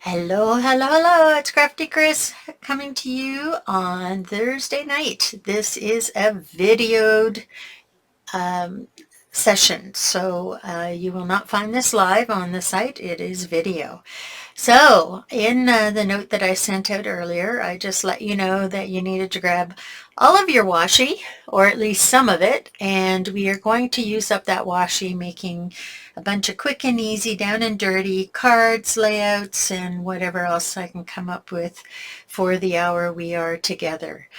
Hello, hello, hello. It's Crafty Chris coming to you on Thursday night. This is a videoed um, session, so you will not find this live on the site. It is video. So in the note that I sent out earlier, I just let you know that you needed to grab all of your washi, or at least some of it, and we are going to use up that washi making a bunch of quick and easy, down and dirty cards, layouts, and whatever else I can come up with for the hour we are together.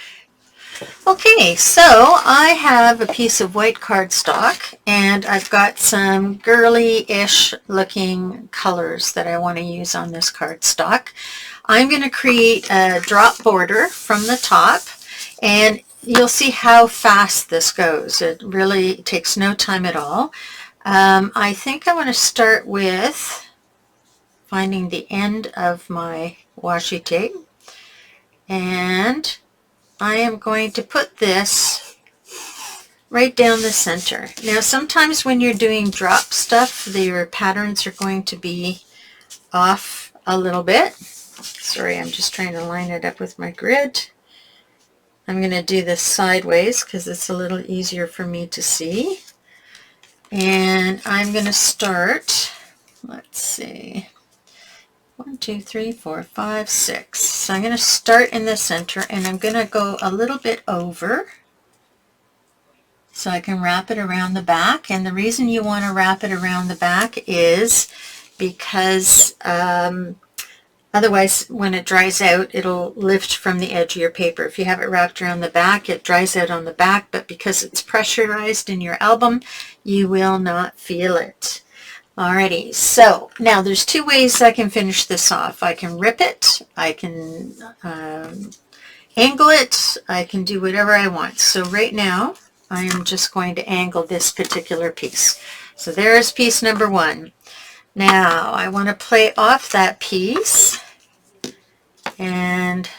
Okay, so I have a piece of white cardstock and I've got some girly-ish looking colors that I want to use on this cardstock. I'm going to create a drop border from the top, and you'll see how fast this goes. It really takes no time at all. I think I want to start with finding the end of my washi tape, and I am going to put this right down the center. Now sometimes when you're doing drop stuff, your patterns are going to be off a little bit. Sorry, I'm just trying to line it up with my grid. I'm going to do this sideways because it's a little easier for me to see. And I'm going to start, let's see, 1, 2, 3, 4, 5, 6. So I'm going to start in the center and I'm going to go a little bit over so I can wrap it around the back. And the reason you want to wrap it around the back is because otherwise when it dries out, it'll lift from the edge of your paper. If you have it wrapped around the back, it dries out on the back, but because it's pressurized in your album, you will not feel it. Alrighty, so now there's two ways I can finish this off. I can rip it, I can angle it, I can do whatever I want. So right now, I am just going to angle this particular piece. So there's piece number 1. Now I want to play off that piece and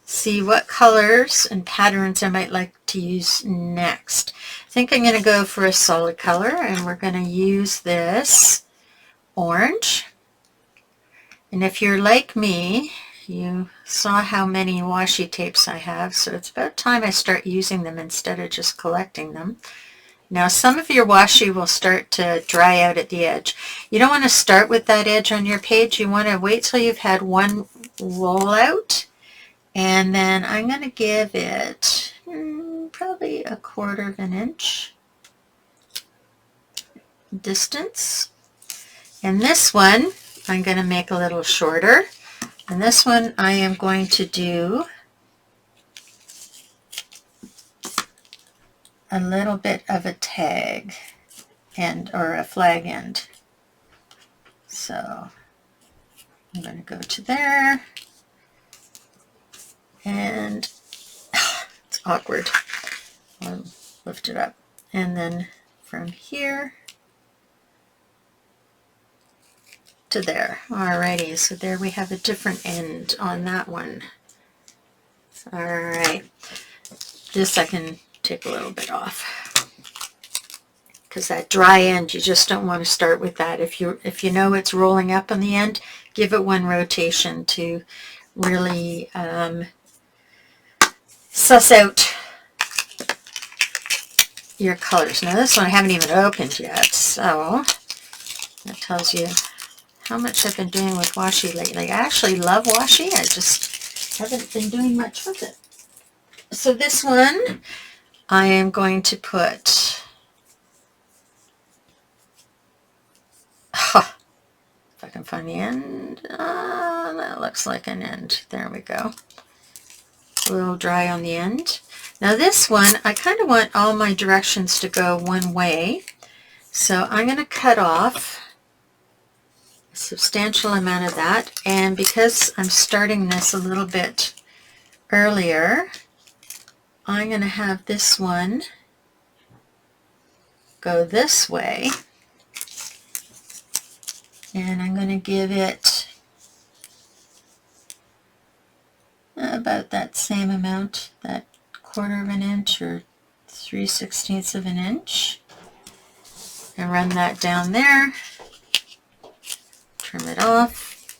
see what colors and patterns I might like to use next. I think I'm going to go for a solid color, and we're going to use this orange. And if you're like me, you saw how many washi tapes I have, so it's about time I start using them instead of just collecting them. Now some of your washi will start to dry out at the edge. You don't want to start with that edge on your page. You want to wait till you've had one roll out, and then I'm going to give it probably 1/4 of an inch distance. And this one I'm going to make a little shorter. And this one I am going to do a little bit of a tag end, or a flag end. So I'm going to go to there, and it's awkward. I'll lift it up. And then from here to there. Alrighty, so there we have a different end on that one. Alright, this I can take a little bit off, because that dry end, you just don't want to start with that. If you know it's rolling up on the end, give it one rotation to really suss out your colors. Now this one I haven't even opened yet, so that tells you how much I've been doing with washi lately. I actually love washi, I just haven't been doing much with it. So this one I am going to put, if I can find the end, that looks like an end. There we go. A little dry on the end. Now this one, I kind of want all my directions to go one way, so I'm going to cut off a substantial amount of that, and because I'm starting this a little bit earlier, I'm going to have this one go this way, and I'm going to give it about that same amount, that 1/4 of an inch or 3/16 of an inch, and run that down there, trim it off,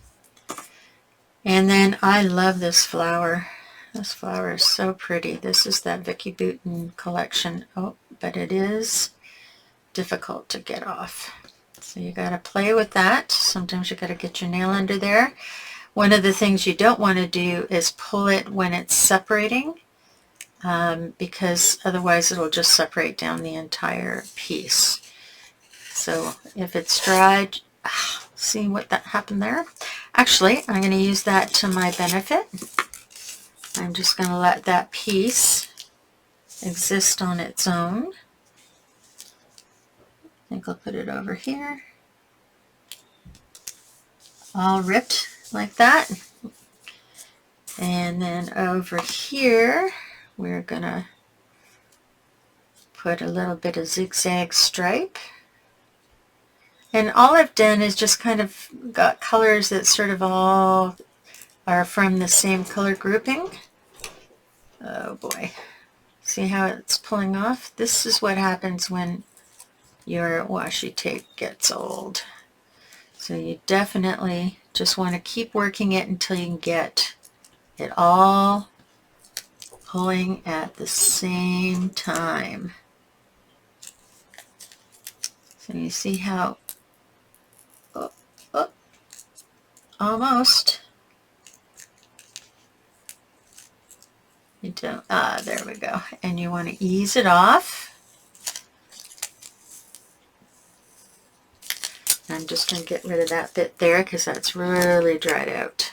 And then I love this flower. This flower is so pretty. This is that Vicky Bouton collection. Oh, but it is difficult to get off. So you got to play with that. Sometimes you got to get your nail under there. One of the things you don't want to do is pull it when it's separating, because otherwise it'll just separate down the entire piece. So if it's dried, see what that happened there? Actually, I'm going to use that to my benefit. I'm just going to let that piece exist on its own. I think I'll put it over here. All ripped like that. And then over here, we're going to put a little bit of zigzag stripe. And all I've done is just kind of got colors that sort of all are from the same color grouping. Oh boy. See how it's pulling off? This is what happens when your washi tape gets old. So you definitely just want to keep working it until you can get it all pulling at the same time. So you see how, almost. You don't, there we go. And you want to ease it off. I'm just going to get rid of that bit there because that's really dried out.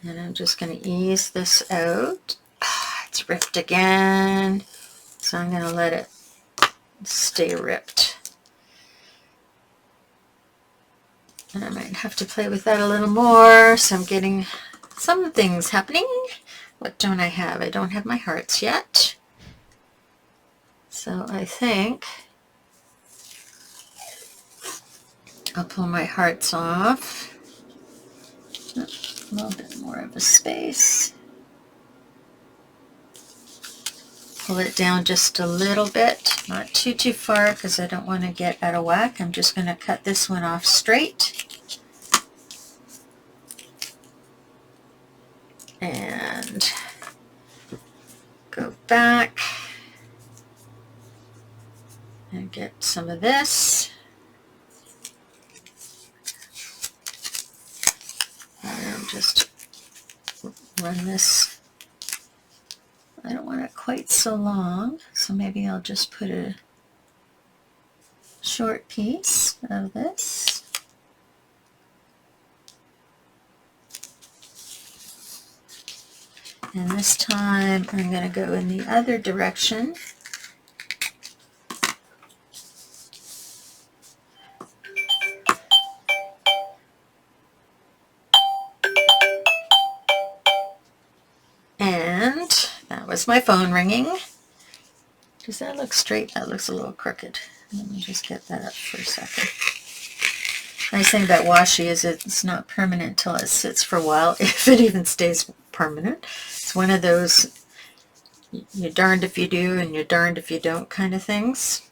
And I'm just going to ease this out. It's ripped again. So I'm going to let it stay ripped. And I might have to play with that a little more. So I'm getting some things happening. What don't I have? I don't have my hearts yet. So I think I'll pull my hearts off. A little bit more of a space. Pull it down just a little bit, not too far because I don't want to get out of whack. I'm just going to cut this one off straight. And go back and get some of this. And just run this. I don't want it quite so long, so maybe I'll just put a short piece of this. And this time I'm going to go in the other direction. And that was my phone ringing. Does that look straight? That looks a little crooked. Let me just get that up for a second. Nice thing about washi is it's not permanent until it sits for a while, if it even stays permanent. It's one of those you're darned if you do and you're darned if you don't kind of things.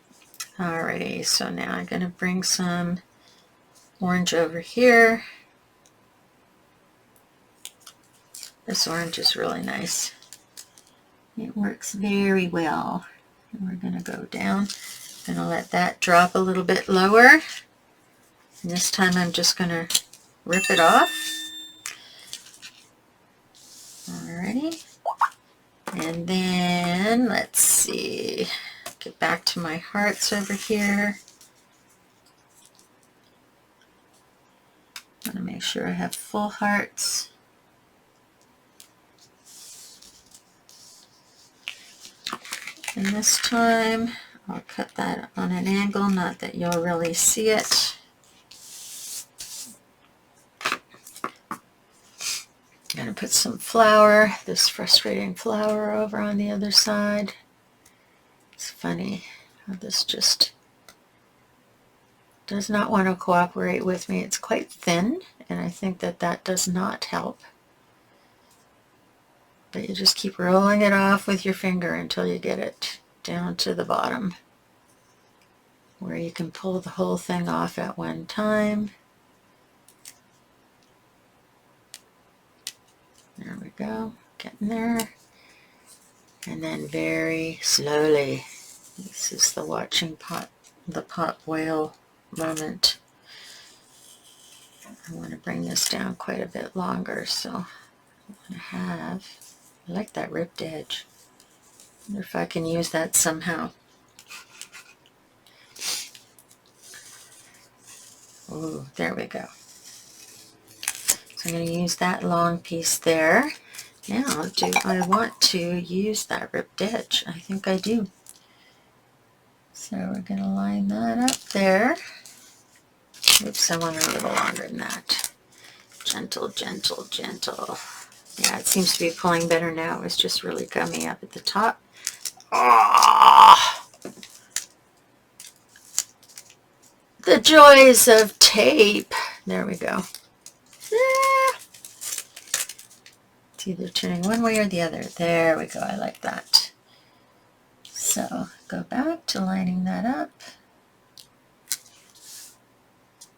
Alrighty, so now I'm going to bring some orange over here. This orange is really nice. It works very well. And we're going to go down. I'm going to let that drop a little bit lower. And this time I'm just going to rip it off. Alrighty. And then, let's see, get back to my hearts over here. I want to make sure I have full hearts. And this time, I'll cut that on an angle, not that you'll really see it. I'm going to put some flour, this frustrating flour, over on the other side. It's funny how this just does not want to cooperate with me. It's quite thin, and I think that that does not help. But you just keep rolling it off with your finger until you get it down to the bottom, where you can pull the whole thing off at one time. go, getting there. And then very slowly, this is the watching the pot boil moment. I want to bring this down quite a bit longer, so I like that ripped edge. I wonder if I can use that somehow. Oh, there we go. So I'm going to use that long piece there. Now, do I want to use that ripped edge? I think I do. So we're going to line that up there. Oops, I want it a little longer than that. Gentle, gentle, gentle. Yeah, it seems to be pulling better now. It was just really gummy up at the top. Ah! The joys of tape. There we go. It's either turning one way or the other. There we go. I like that. So go back to lining that up.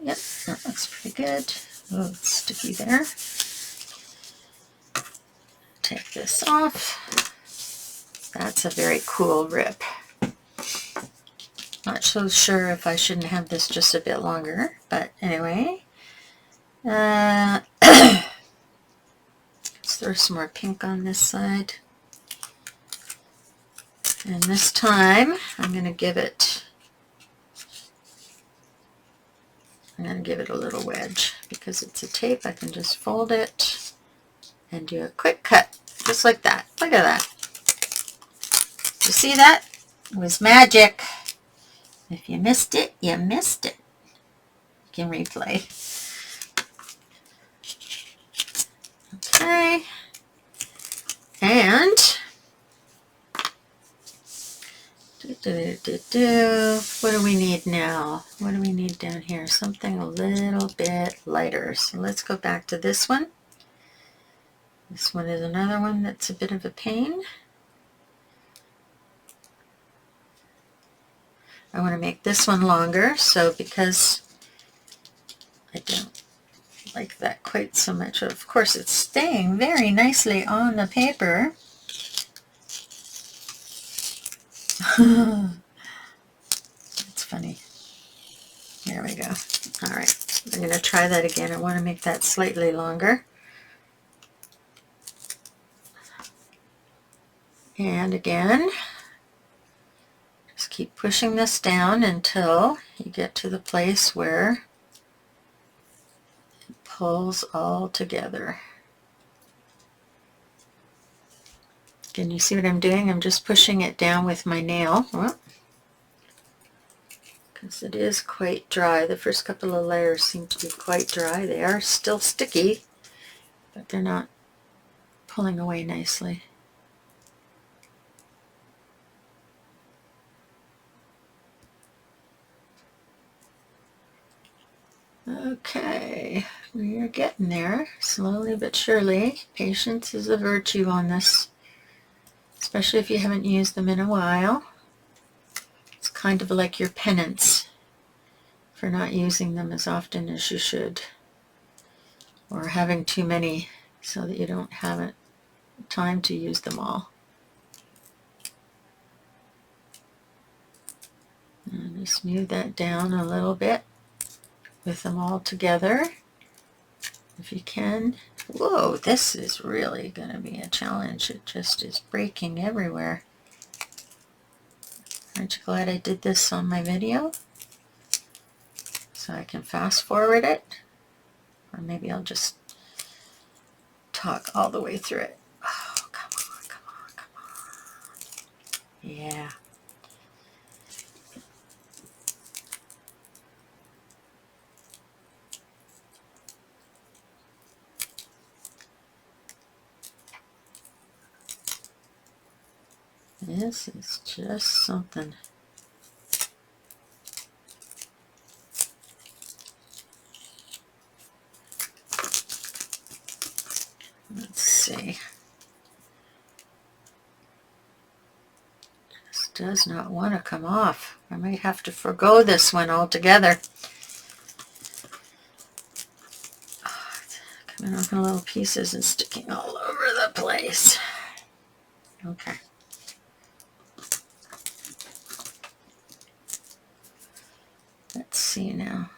Yep, that looks pretty good. Oh, it's sticky there. Take this off. That's a very cool rip. Not so sure if I shouldn't have this just a bit longer, but anyway. Let's throw some more pink on this side. And this time I'm going to give it a little wedge. Because it's a tape, I can just fold it and do a quick cut, just like that. Look at that. You see that? It was magic. If you missed it, you missed it. You can replay. Okay. And what do we need now? What do we need down here? Something a little bit lighter. So let's go back to this one. This one is another one that's a bit of a pain. I want to make this one longer, so because I don't like that quite so much. Of course, it's staying very nicely on the paper. It's funny. There we go. All right, I'm going to try that again. I want to make that slightly longer. And again, just keep pushing this down until you get to the place where it pulls all together. Can you see what I'm doing? I'm just pushing it down with my nail. Because it is quite dry. The first couple of layers seem to be quite dry. They are still sticky, but they're not pulling away nicely. Okay, we're getting there, slowly but surely. Patience is a virtue on this, especially if you haven't used them in a while. It's kind of like your penance for not using them as often as you should, or having too many so that you don't have time to use them all. And just smooth that down a little bit with them all together if you can. Whoa, this is really going to be a challenge. It just is breaking everywhere. Aren't you glad I did this on my video? So I can fast forward it. Or maybe I'll just talk all the way through it. Oh, come on, come on, come on. Yeah. This is just something. Let's see. This does not want to come off. I might have to forgo this one altogether. Oh, it's coming off in little pieces and sticking all over the place. Okay. Let's see now.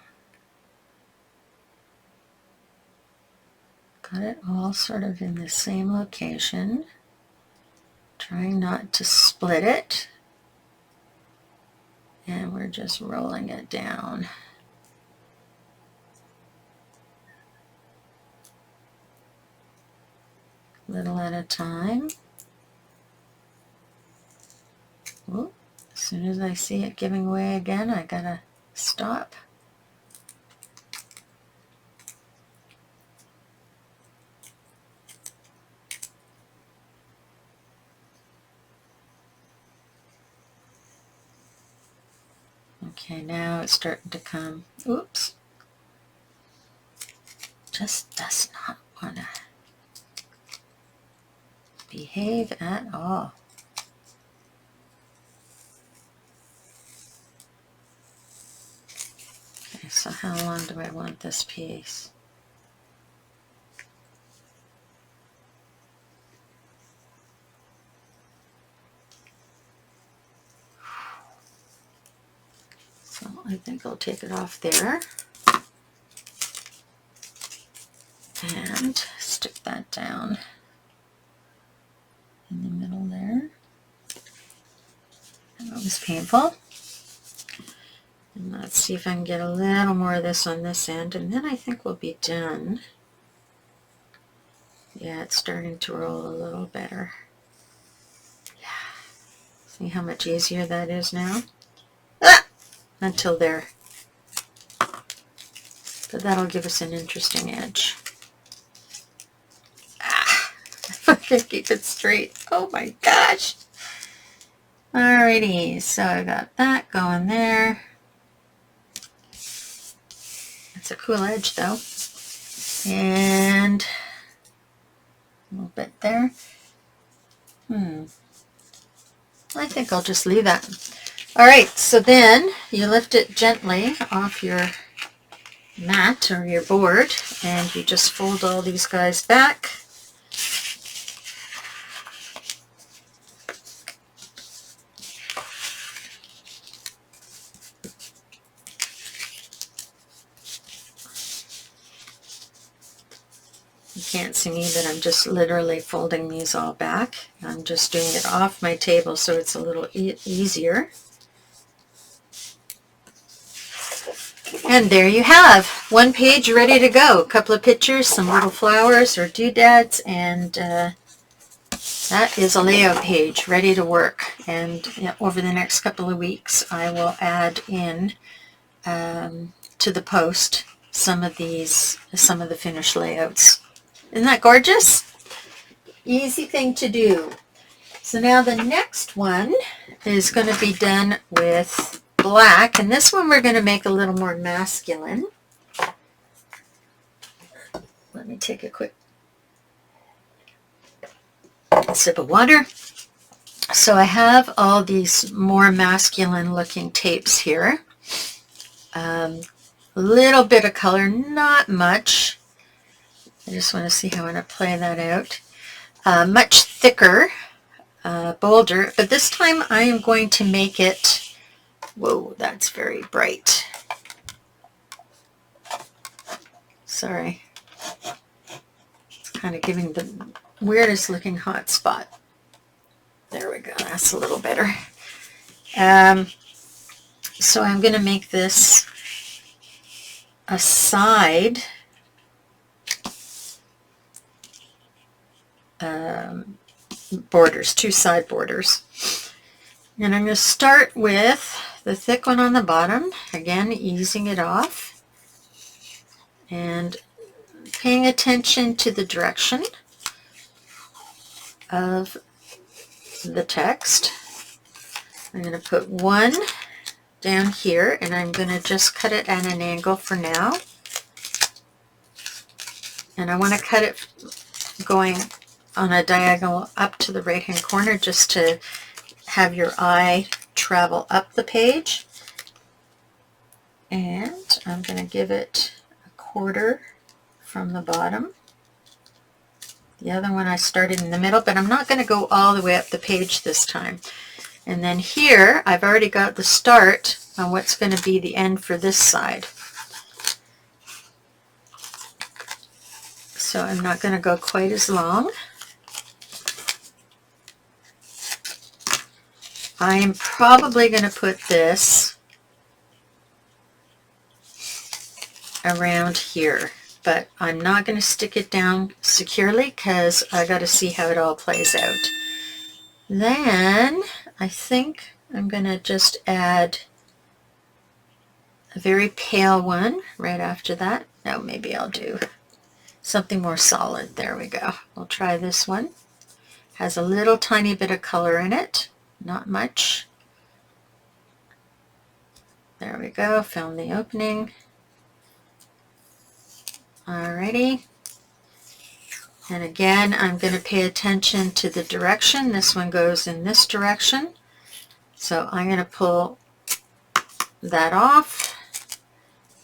Got it all sort of in the same location. Trying not to split it. And we're just rolling it down. Little at a time. Ooh, as soon as I see it giving way again, I gotta stop. Okay, now it's starting to come. Oops. Just does not want to behave at all. Okay, so how long do I want this piece? So I think I'll take it off there and stick that down in the middle there. That was painful. And let's see if I can get a little more of this on this end, and then I think we'll be done. Yeah, it's starting to roll a little better. Yeah. See how much easier that is now? Ah! Until there. But that'll give us an interesting edge. Ah! If I can keep it straight. Oh my gosh! Alrighty, so I got that going there. It's a cool edge though. And a little bit there. I think I'll just leave that. Alright, so then you lift it gently off your mat or your board and you just fold all these guys back. You can't see me, but I'm just literally folding these all back. I'm just doing it off my table so it's a little easier. And there you have one page ready to go. A couple of pictures, some little flowers or doodads, and that is a layout page ready to work. And over the next couple of weeks I will add in to the post some of the finished layouts. Isn't that gorgeous? Easy thing to do. So now the next one is going to be done with black, and this one we're going to make a little more masculine. Let me take a quick sip of water. So I have all these more masculine looking tapes here. A little bit of color, not much. I just want to see how I'm going to play that out. Much thicker, bolder, but this time I am going to make it, whoa, that's very bright. Sorry. It's kind of giving the weirdest looking hot spot. There we go, that's a little better. So I'm going to make this a side borders, two side borders. And I'm going to start with the thick one on the bottom, again easing it off and paying attention to the direction of the text. I'm going to put one down here and I'm going to just cut it at an angle for now. And I want to cut it going on a diagonal up to the right hand corner just to have your eye travel up the page. And I'm going to give it a quarter from the bottom The other one I started in the middle, but I'm not going to go all the way up the page this time. And then here, I've already got the start on what's going to be the end for this side. So I'm not going to go quite as long. I am probably going to put this around here, but I'm not going to stick it down securely because I got to see how it all plays out. Then I think I'm going to just add a very pale one right after that. No, maybe I'll do something more solid. There we go. We'll try this one. Has a little tiny bit of color in it, not much. There we go, found the opening. Alrighty. And again, I'm going to pay attention to the direction. This one goes in this direction. So I'm going to pull that off.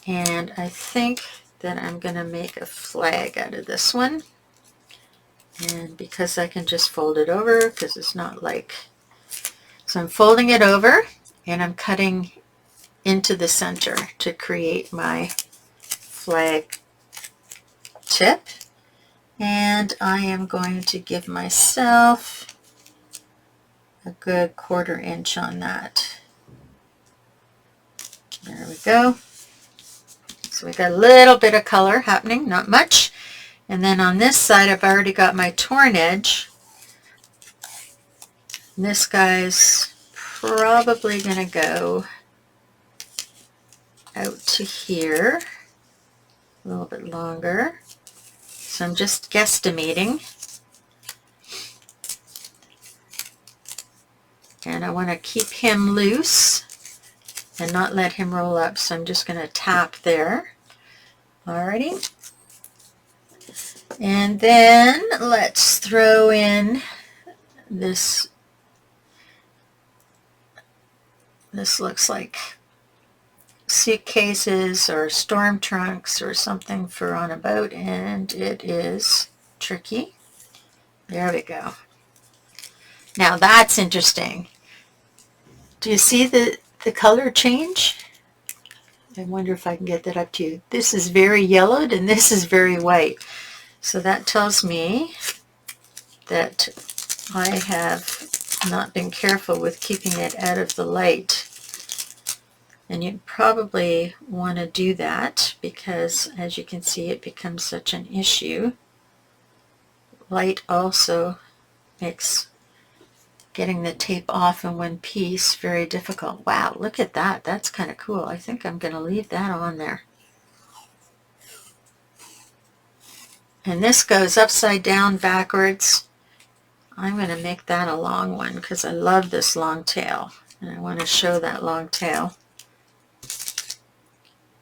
And I think that I'm going to make a flag out of this one. And because I can just fold it over, because it's not like... So I'm folding it over, and I'm cutting into the center to create my flag tip. And I am going to give myself a good 1/4 inch on that. There we go. So we got a little bit of color happening, not much. And then on this side, I've already got my torn edge. This guy's probably going to go out to here, a little bit longer. So I'm just guesstimating. And I want to keep him loose and not let him roll up. So I'm just going to tap there. Alrighty. And then let's throw in this. This looks like suitcases or storm trunks or something for on a boat, and it is tricky. There we go. Now that's interesting. Do you see the color change? I wonder if I can get that up to you. This is very yellowed and this is very white. So that tells me that I have not been careful with keeping it out of the light. And you probably want to do that because, as you can see, it becomes such an issue. Light also makes getting the tape off in one piece very difficult. Wow, look at that. That's kind of cool. I think I'm going to leave that on there. And this goes upside down backwards. I'm going to make that a long one because I love this long tail. And I want to show that long tail.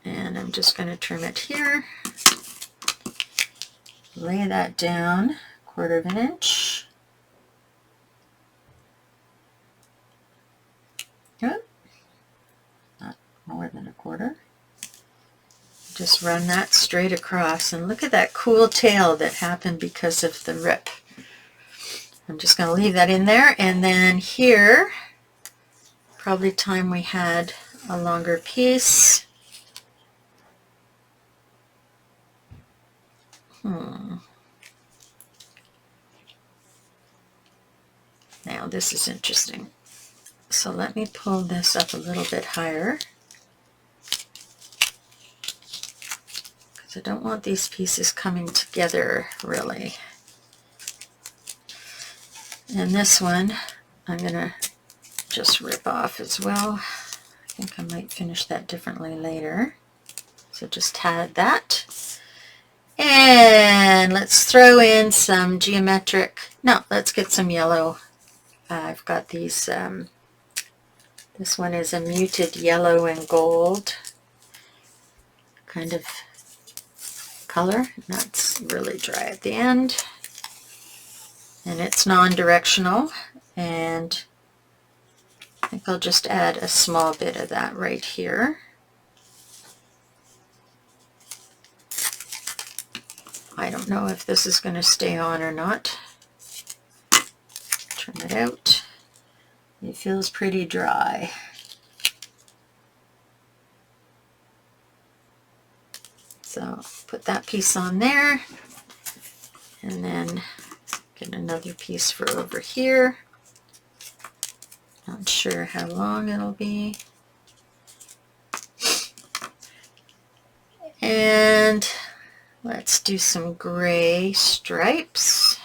And I'm just going to trim it here. Lay that down 1/4 inch. Yep. Not more than 1/4. Just run that straight across. And look at that cool tail that happened because of the rip. I'm just going to leave that in there. And then here, probably time we had a longer piece. Now this is interesting. So let me pull this up a little bit higher. Because I don't want these pieces coming together really. And this one I'm going to just rip off as well. I think I might finish that differently later. So just add that. And let's throw in some geometric, no, let's get some yellow. I've got these, this one is a muted yellow and gold kind of color. That's really dry at the end. And it's non-directional. And I think I'll just add a small bit of that right here. I don't know if this is going to stay on or not. Turn it out. It feels pretty dry. So put that piece on there, and then get another piece for over here. Not sure how long it'll be. And let's do some gray stripes.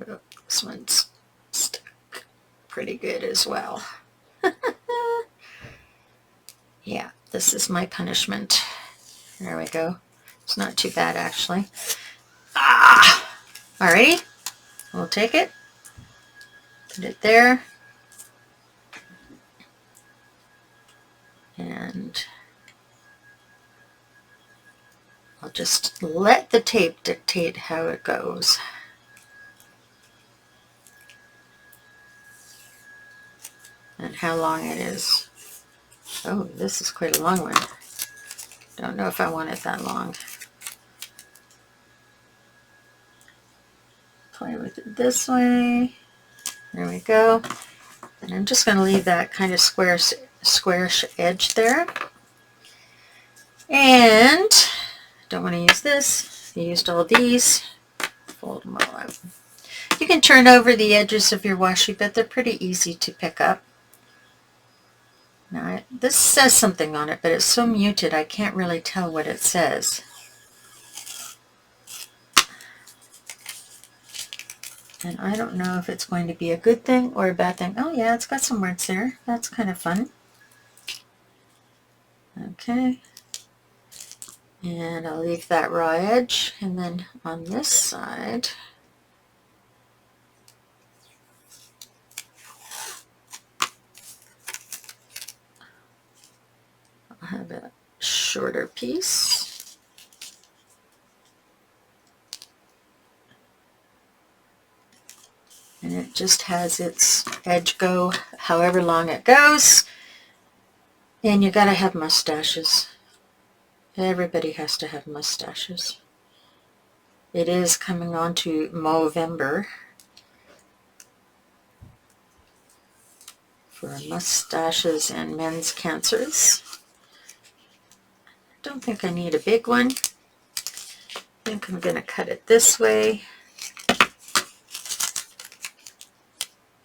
Oh, this one's stuck pretty good as well. Yeah, this is my punishment. There we go. It's not too bad, actually. Alrighty, we'll take it, put it there, and I'll just let the tape dictate how it goes. And how long it is. Oh, this is quite a long one. Don't know if I want it that long. Play with it this way. There we go. And I'm just going to leave that kind of squarish edge there. And don't want to use this. I used all these. Fold them all out. You can turn over the edges of your washi, but they're pretty easy to pick up. Now, this says something on it, but it's so muted I can't really tell what it says. And I don't know if it's going to be a good thing or a bad thing. Oh yeah, it's got some words there. That's kind of fun. Okay. And I'll leave that raw edge. And then on this side, I'll have a shorter piece. And it just has its edge go however long it goes. And you gotta have mustaches. Everybody has to have mustaches. It is coming on to Movember for mustaches and men's cancers. Don't think I need a big one. I think I'm gonna cut it this way.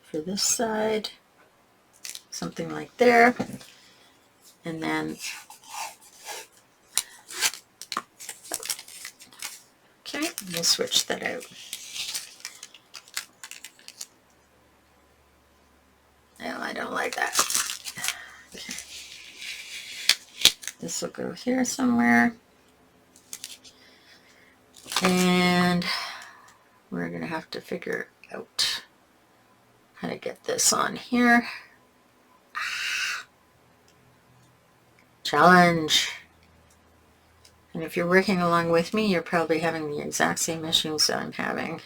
For this side, something like there, and then okay, we'll switch that out. No, I don't like that. Okay. This will go here somewhere, and we're gonna have to figure out how to get this on here. Challenge. And if you're working along with me, you're probably having the exact same issues I'm having.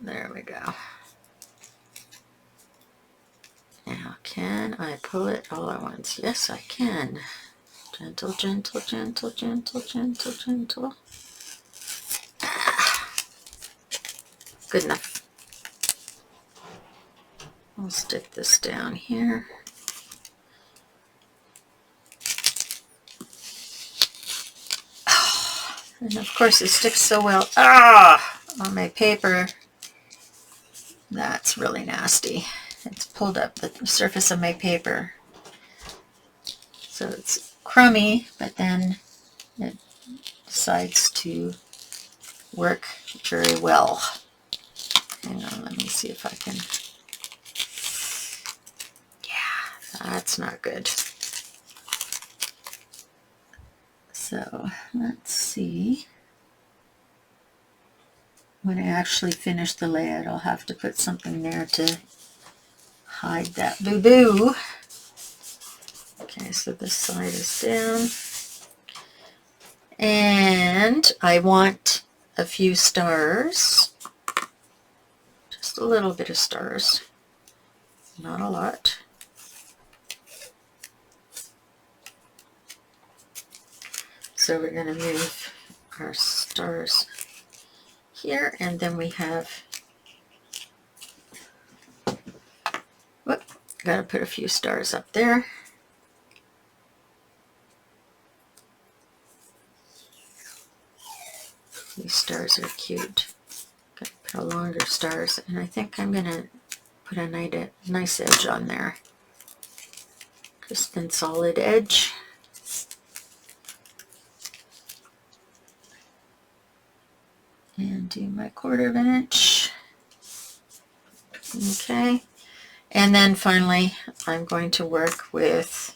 There we go. Now, can I pull it all at once? Yes, I can. Gentle, gentle, gentle, gentle, gentle, gentle. Good enough. I'll stick this down here. And of course it sticks so well on my paper. That's really nasty. It's pulled up the surface of my paper. So it's crummy, but then it decides to work very well. Hang on, let me see if I can. Yeah, that's not good. So let's see. When I actually finish the layout, I'll have to put something there to hide that boo-boo. Okay, so this side is down. And I want a few stars. just a little bit of stars, not a lot. So we're going to move our stars here, and then we have, whoop, got to put a few stars up there. These stars are cute. Got to put a longer stars, and I think I'm going to put a nice edge on there. Crisp and solid edge. And do my 1/4 of an inch. Okay. And then finally, I'm going to work with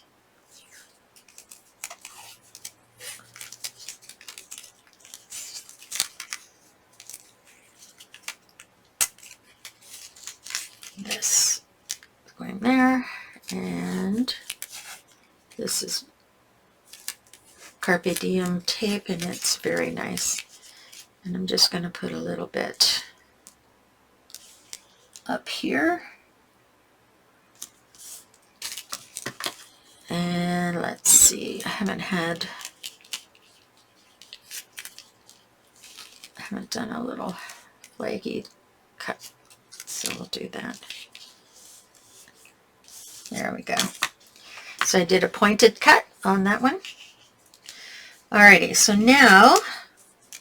this going there, and this is Carpe Diem tape, and it's very nice. And I'm just going to put a little bit up here. And let's see, I haven't done a little flaggy cut, so we'll do that. There we go. So I did a pointed cut on that one. Alrighty, so now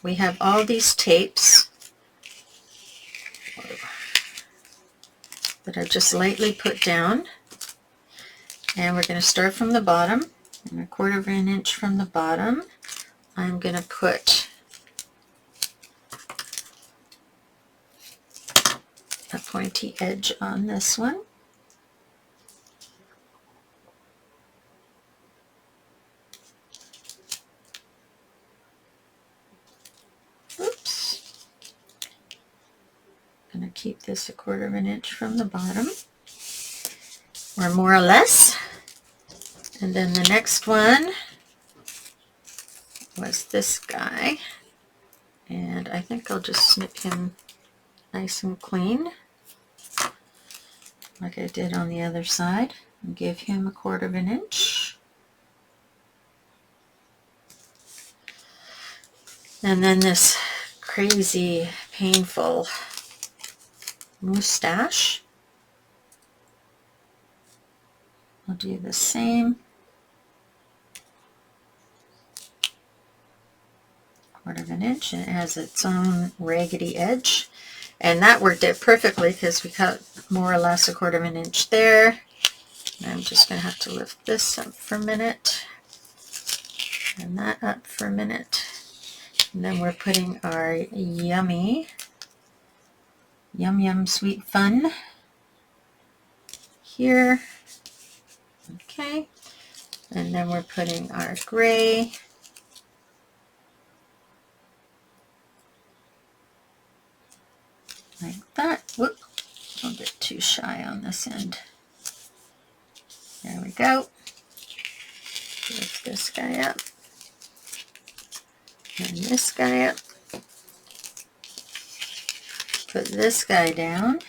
we have all these tapes that I just lightly put down, and we're going to start from the bottom, and 1/4 of an inch from the bottom. I'm going to put a pointy edge on this one. Oops. I'm going to keep this 1/4 of an inch from the bottom, or more or less. And then the next one was this guy, and I think I'll just snip him nice and clean, like I did on the other side, and give him 1/4 of an inch. And then this crazy, painful mustache, I'll do the same. 1/4 of an inch, and it has its own raggedy edge. And that worked out perfectly because we cut more or less 1/4 of an inch there. And I'm just going to have to lift this up for a minute, and that up for a minute. And then we're putting our yummy, yum yum sweet fun here. Okay. And then we're putting our gray. Like that. Whoop, a little bit too shy on this end. There we go. Lift this guy up. And this guy up. Put this guy down.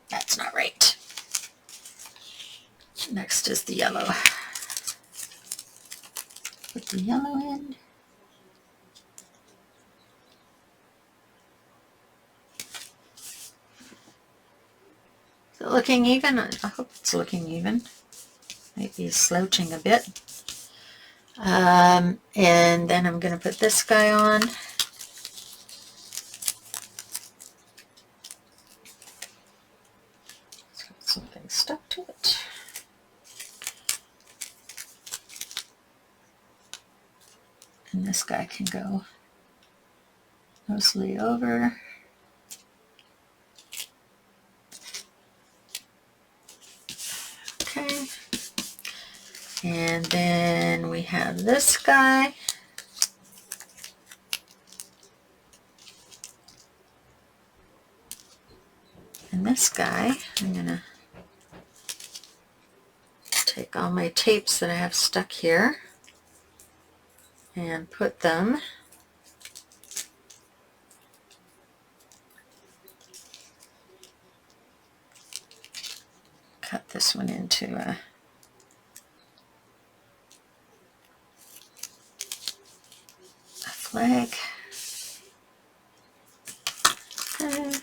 That's not right. Next is the yellow. Put the yellow in. Is it looking even? I hope it's looking even. Might be slouching a bit. And then I'm going to put this guy on. It's got something stuck to it. And this guy can go mostly over. Okay. And then we have this guy. And this guy, I'm going to take all my tapes that I have stuck here and put them cut this one into a flag. Okay.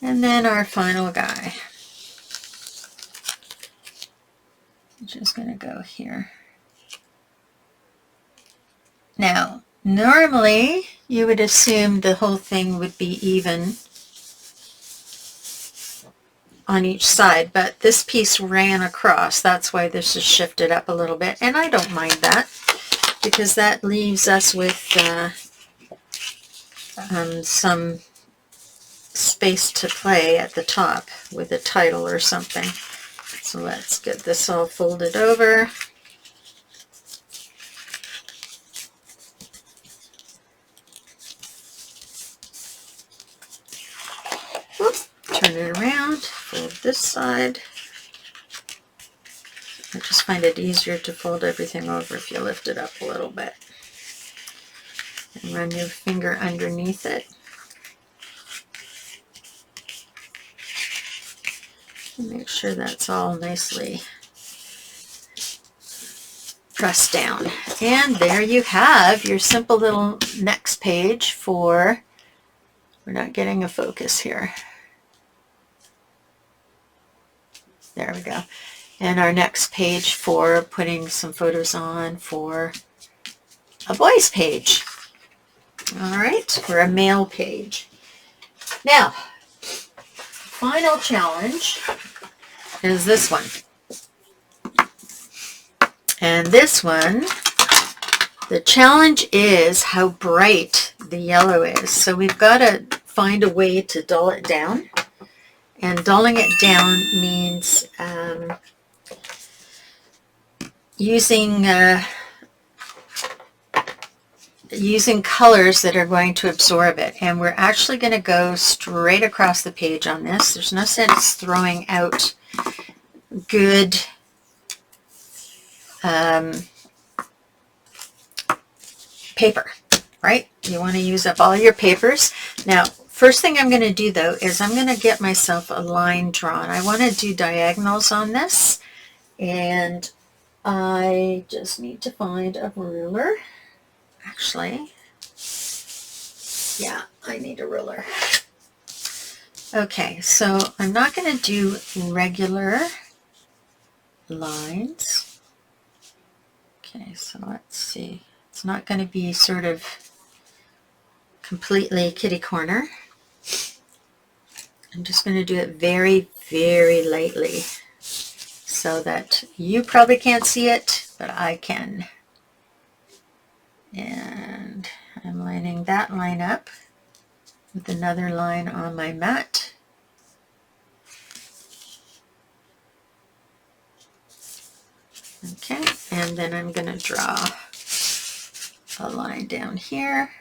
And then our final guy, which is going to go here. Now, normally you would assume the whole thing would be even on each side, but this piece ran across. That's why this is shifted up a little bit, and I don't mind that because that leaves us with some space to play at the top with a title or something. So let's get this all folded over. Turn it around, fold this side. I just find it easier to fold everything over if you lift it up a little bit. And run your finger underneath it. And make sure that's all nicely pressed down. And there you have your simple little next page for, we're not getting a focus here. There we go. And our next page for putting some photos on for a boy's page. All right, or a male page. Now, final challenge is this one. And this one, the challenge is how bright the yellow is. So we've got to find a way to dull it down. And dulling it down means using colors that are going to absorb it. And we're actually going to go straight across the page on this. There's no sense throwing out good paper, right? You want to use up all your papers. Now, first thing I'm going to do though is I'm going to get myself a line drawn. I want to do diagonals on this, and I just need to find a ruler. Actually, yeah, I need a ruler. Okay, so I'm not going to do regular lines. Okay, so let's see. It's not going to be sort of completely kitty corner. I'm just going to do it very, very lightly so that you probably can't see it, but I can. And I'm lining that line up with another line on my mat. Okay, and then I'm going to draw a line down here.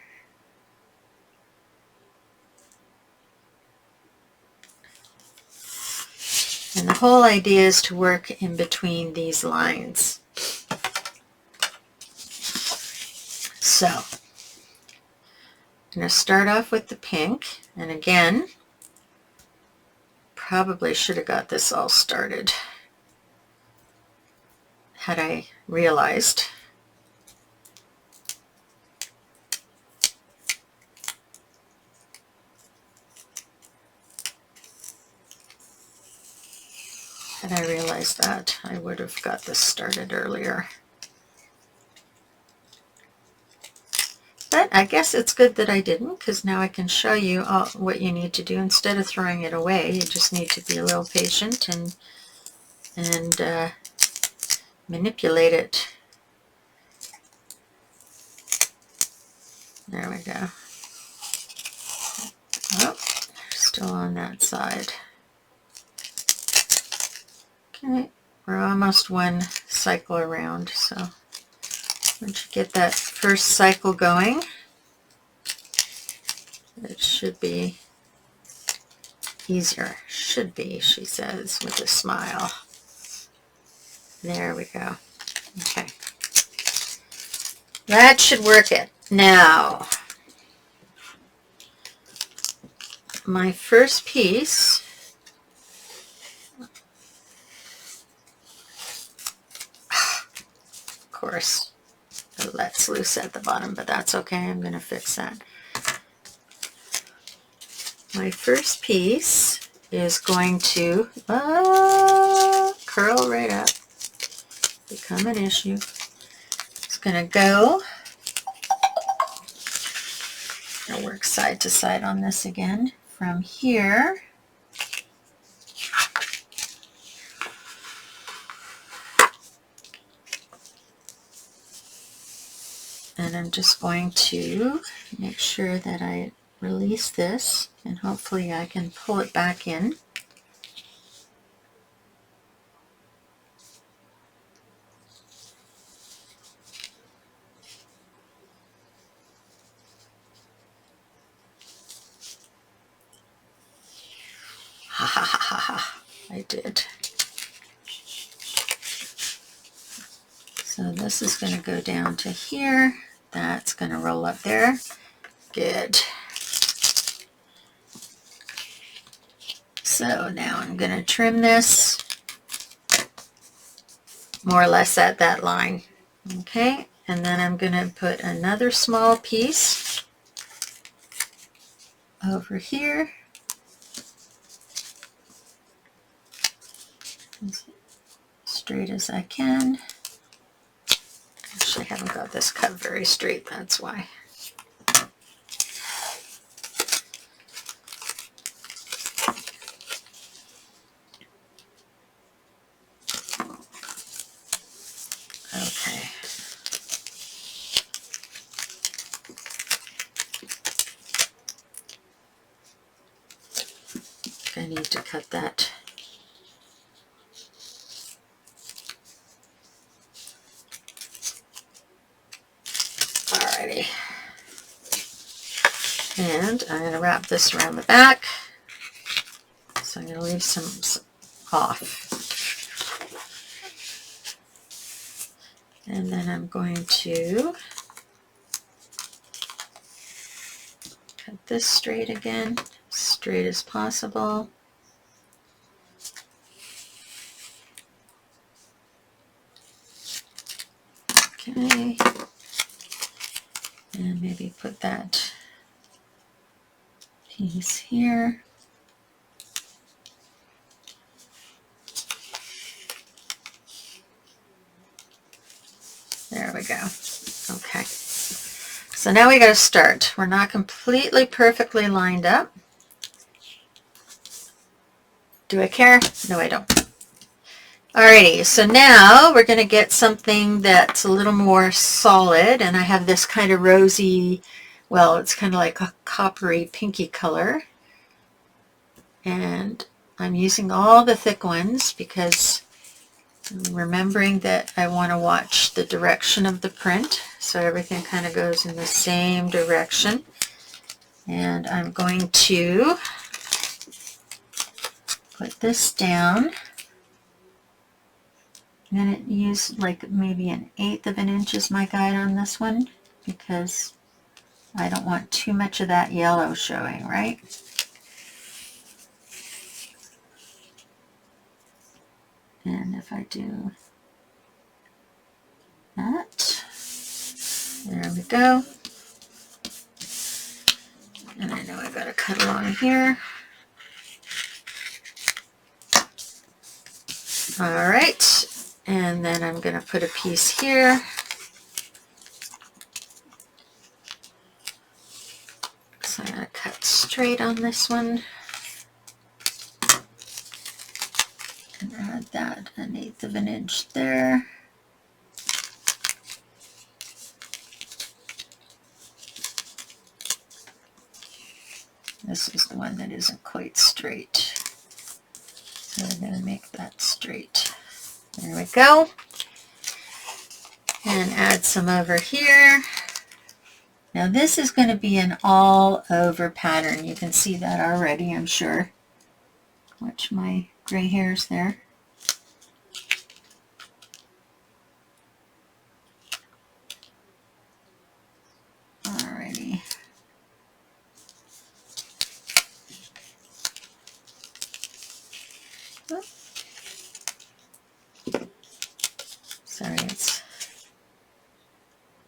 And the whole idea is to work in between these lines. So, I'm going to start off with the pink, and again, probably should have got this all started had I realized. Had I realized that, I would have got this started earlier. But I guess it's good that I didn't, because now I can show you what you need to do. Instead of throwing it away, you just need to be a little patient and manipulate it. There we go. Oh, still on that side. Okay, we're almost one cycle around, so once you get that first cycle going, it should be easier. Should be, she says with a smile. There we go. Okay. That should work it. Now, my first piece, was loose at the bottom, but that's okay. I'm going to fix that. My first piece is going to curl right up, become an issue. It's going to go, I'll work side to side on this again, from here and I'm just going to make sure that I release this, and hopefully I can pull it back in. Ha ha ha ha ha, I did. So this is going to go down to here. That's going to roll up there. Good. So now I'm going to trim this more or less at that line. Okay, and then I'm going to put another small piece over here. As straight as I can. Actually, I haven't got this cut very straight, that's why. Okay. I need to cut that. Alrighty. And I'm going to wrap this around the back. So I'm going to leave some off. And then I'm going to cut this straight again, straight as possible. Okay. And maybe put that piece here. There we go. Okay. So now we got to start. We're not completely perfectly lined up. Do I care? No, I don't. Alrighty, so now we're going to get something that's a little more solid, and I have this kind of rosy, well, it's kind of like a coppery pinky color. And I'm using all the thick ones because I'm remembering that I want to watch the direction of the print, so everything kind of goes in the same direction. And I'm going to put this down. I'm going to use like maybe 1/8 of an inch as my guide on this one because I don't want too much of that yellow showing, right? And if I do that, there we go. And I know I got to cut along here. All right, and then I'm going to put a piece here. So I'm going to cut straight on this one. And add that 1/8 of an inch there. This is the one that isn't quite straight. So I'm going to make that straight. There we go. And add some over here. Now this is going to be an all over pattern. You can see that already, I'm sure. Watch my gray hairs there. Alrighty. Sorry, it's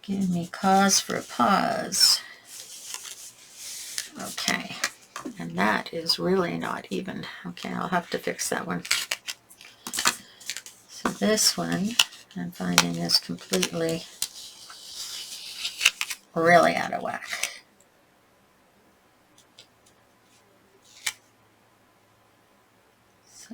Give me cause for a pause. Okay, and that is really not even. Okay, I'll have to fix that one. So this one I'm finding is completely, really out of whack. So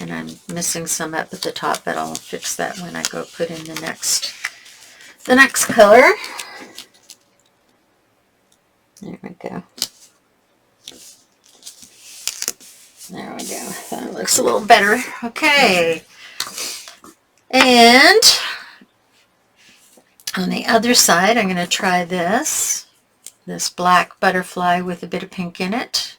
and I'm missing some up at the top, but I'll fix that when I go put in the next color. There we go. There we go. That looks a little better. Okay. And on the other side, I'm going to try this black butterfly with a bit of pink in it.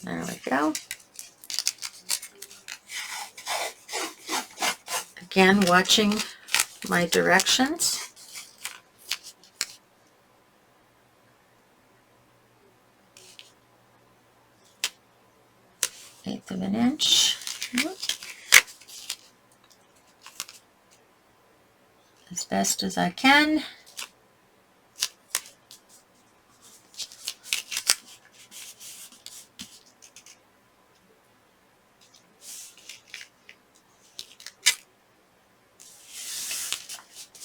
There we go. Again, watching my directions. Eighth of an inch. As best as I can.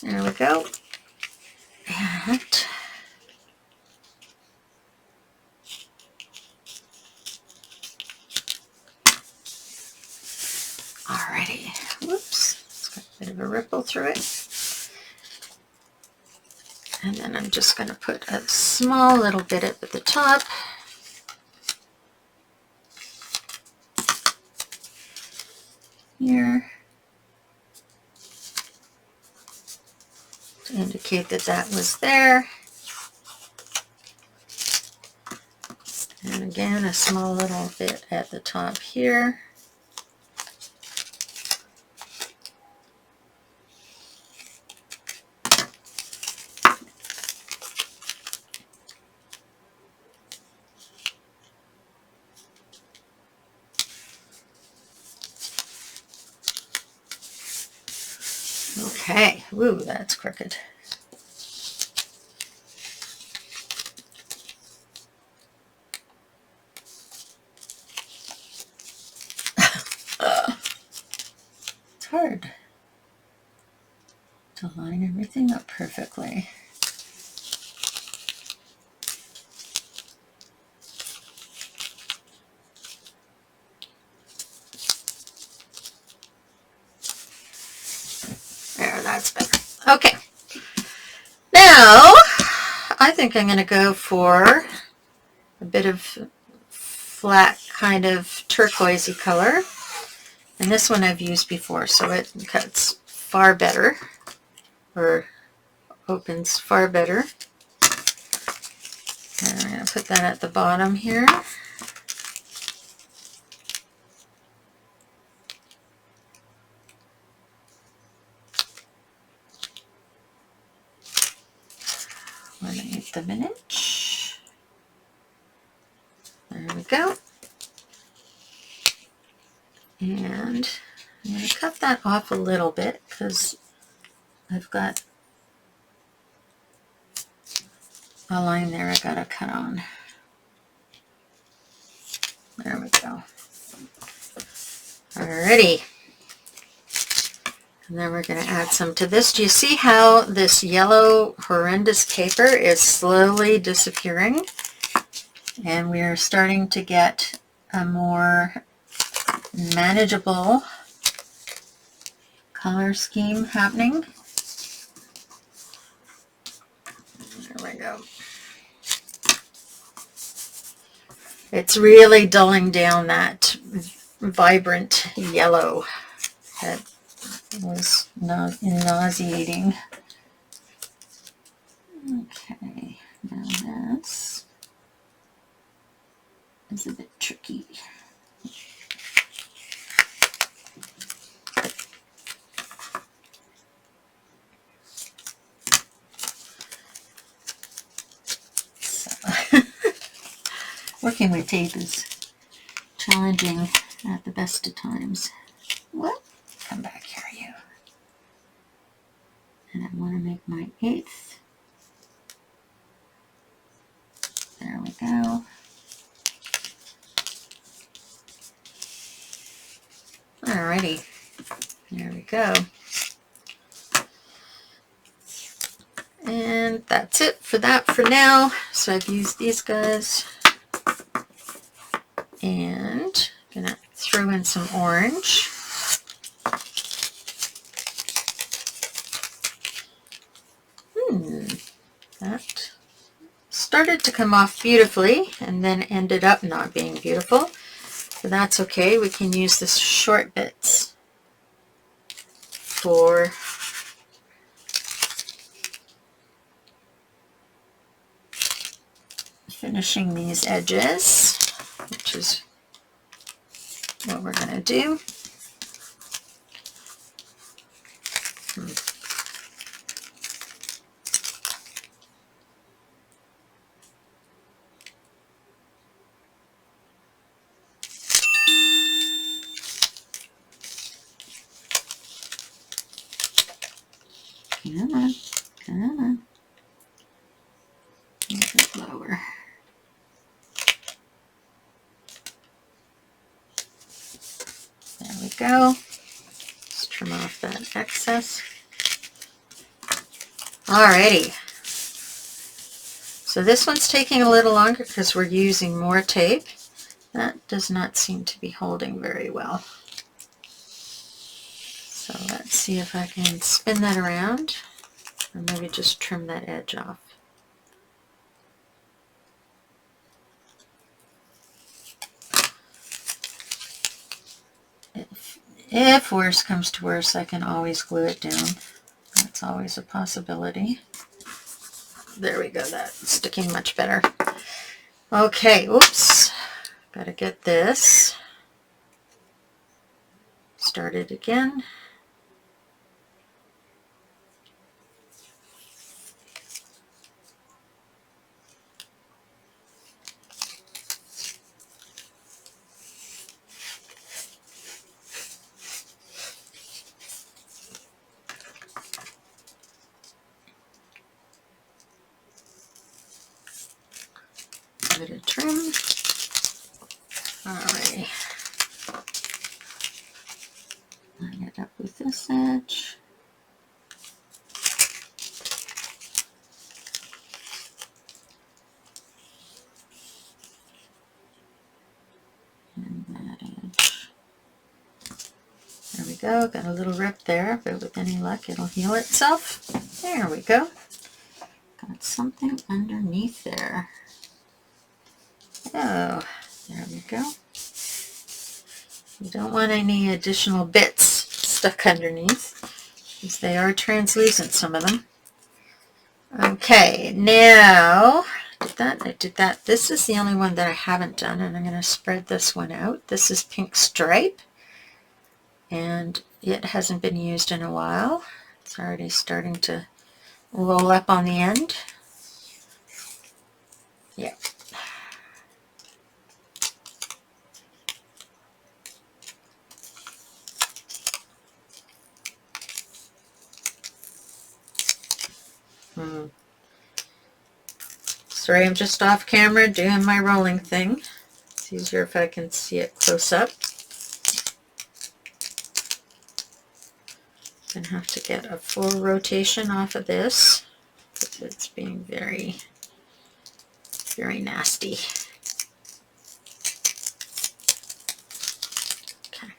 There we go. And alrighty. Whoops. It's got a bit of a ripple through it. And then I'm just going to put a small little bit up at the top. Here. To indicate that that was there. And again, a small little bit at the top here. Okay, ooh, that's crooked. It's hard to line everything up perfectly. There, that's better. Okay. Now, I think I'm going to go for a bit of flat kind of turquoisey color. And this one I've used before, so it cuts far better, or opens far better. And I'm going to put that at the bottom here. One-eighth of an inch. There we go. And I'm going to cut that off a little bit because I've got a line there I got to cut on. There we go. Alrighty. And then we're going to add some to this. Do you see how this yellow horrendous paper is slowly disappearing? And we're starting to get a more manageable color scheme happening. There we go. It's really dulling down that vibrant yellow that was nauseating. Okay, now this is a bit tricky. Working with tape is challenging at the best of times. What? Come back here, you. And I want to make my 1/8. There we go. Alrighty. There we go. And that's it for that for now. So I've used these guys. And I'm going to throw in some orange. That started to come off beautifully and then ended up not being beautiful. But that's okay. We can use the short bits for finishing these edges, which is what we're going to do. Come on, come on. A little bit lower. There we go. Let's trim off that excess. Alrighty. So this one's taking a little longer because we're using more tape. That does not seem to be holding very well. So let's see if I can spin that around, or maybe just trim that edge off. If worse comes to worse, I can always glue it down. That's always a possibility. There we go, that's sticking much better. Okay, oops, gotta get this started again. Give it a trim. Alrighty. Line it up with this edge. And that edge. There we go. Got a little rip there, but with any luck it'll heal itself. There we go. Got something underneath there. Oh, there we go. You don't want any additional bits stuck underneath, because they are translucent, some of them. Okay, now, I did that. This is the only one that I haven't done, and I'm going to spread this one out. This is Pink Stripe, and it hasn't been used in a while. It's already starting to roll up on the end. Yeah. Sorry, I'm just off camera doing my rolling thing. It's easier if I can see it close up. I'm going to have to get a full rotation off of this because it's being very, very nasty. Okay.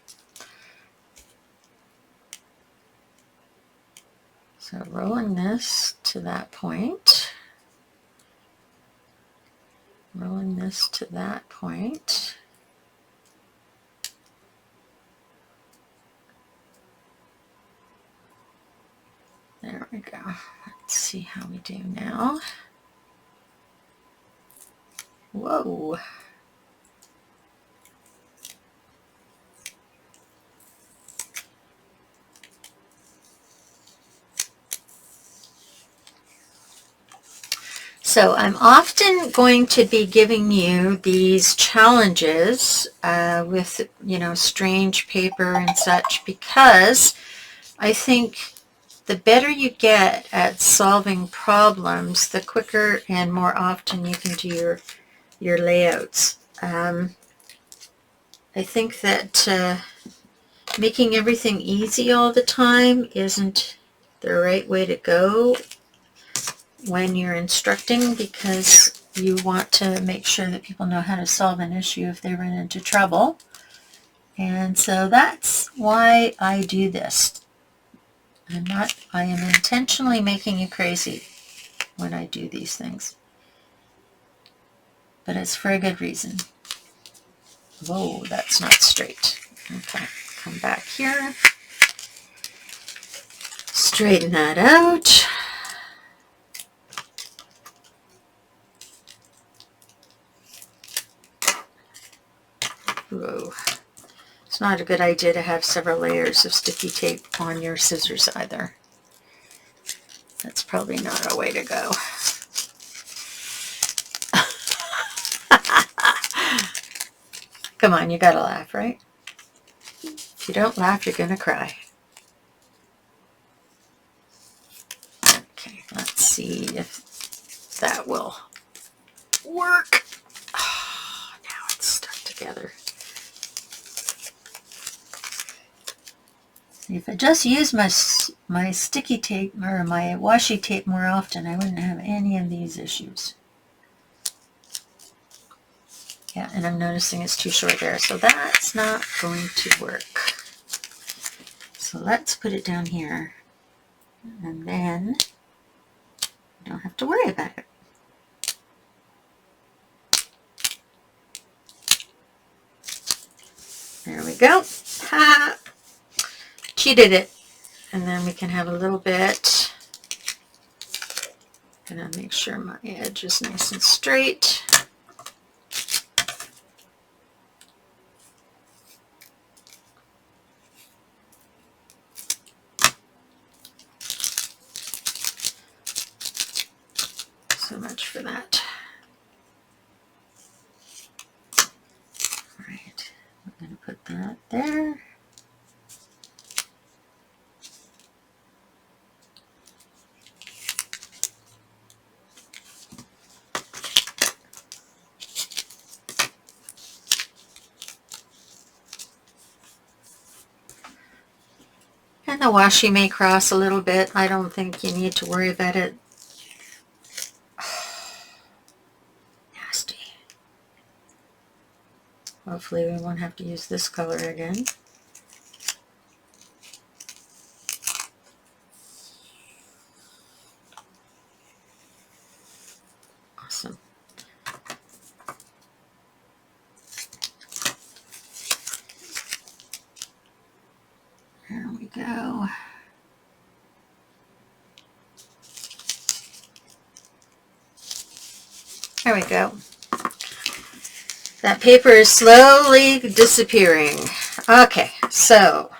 So rolling this to that point. Rolling this to that point. There we go. Let's see how we do now. Whoa. So I'm often going to be giving you these challenges with, strange paper and such, because I think the better you get at solving problems, the quicker and more often you can do your layouts. I think that making everything easy all the time isn't the right way to go when you're instructing, because you want to make sure that people know how to solve an issue if they run into trouble. And so that's why I do this. I am intentionally making you crazy when I do these things. But it's for a good reason. Whoa, that's not straight. Okay, come back here. Straighten that out. Whoa. It's not a good idea to have several layers of sticky tape on your scissors either. That's probably not a way to go. Come on, you gotta laugh, right? If you don't laugh, you're gonna cry. Okay, let's see if that will work. Oh, now it's stuck together. If I just used my sticky tape or my washi tape more often, I wouldn't have any of these issues. Yeah, and I'm noticing it's too short there, so that's not going to work. So let's put it down here, and then you don't have to worry about it. There we go. Ha! Cheated it. And then we can have a little bit. Gonna make sure my edge is nice and straight. So much for that. All right, I'm gonna put that there. And the washi may cross a little bit. I don't think you need to worry about it. Nasty. Hopefully we won't have to use this color again. Awesome. There we go. There we go. That paper is slowly disappearing. Okay, so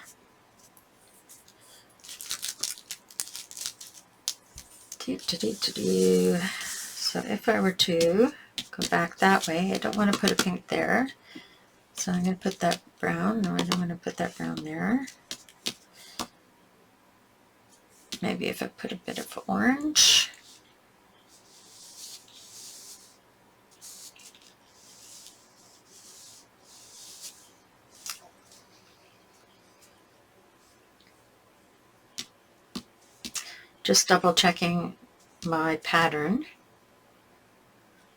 so if I were to go back that way, I don't want to put a pink there. So I'm going to put that brown. No, I don't want to put that brown there. Maybe if I put a bit of orange. Just double checking my pattern.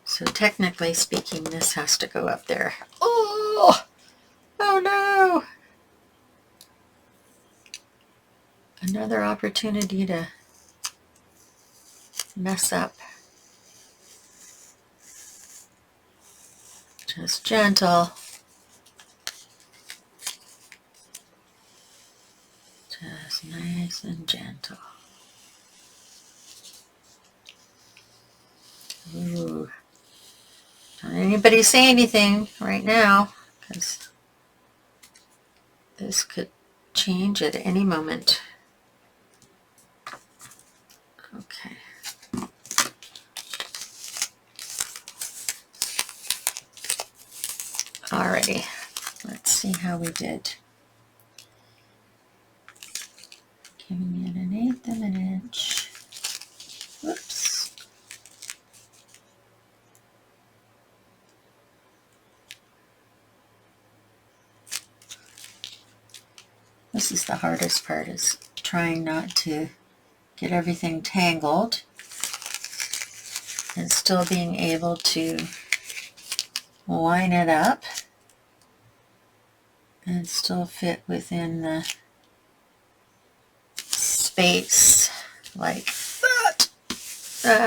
So technically speaking, this has to go up there. Oh, oh no! Another opportunity to mess up. Just gentle. Just nice and gentle. Ooh. Don't anybody say anything right now, because this could change at any moment. Okay. Alrighty, let's see how we did. Giving it 1/8 of an inch. Whoops. This is the hardest part, is trying not to get everything tangled and still being able to line it up and still fit within the space like that.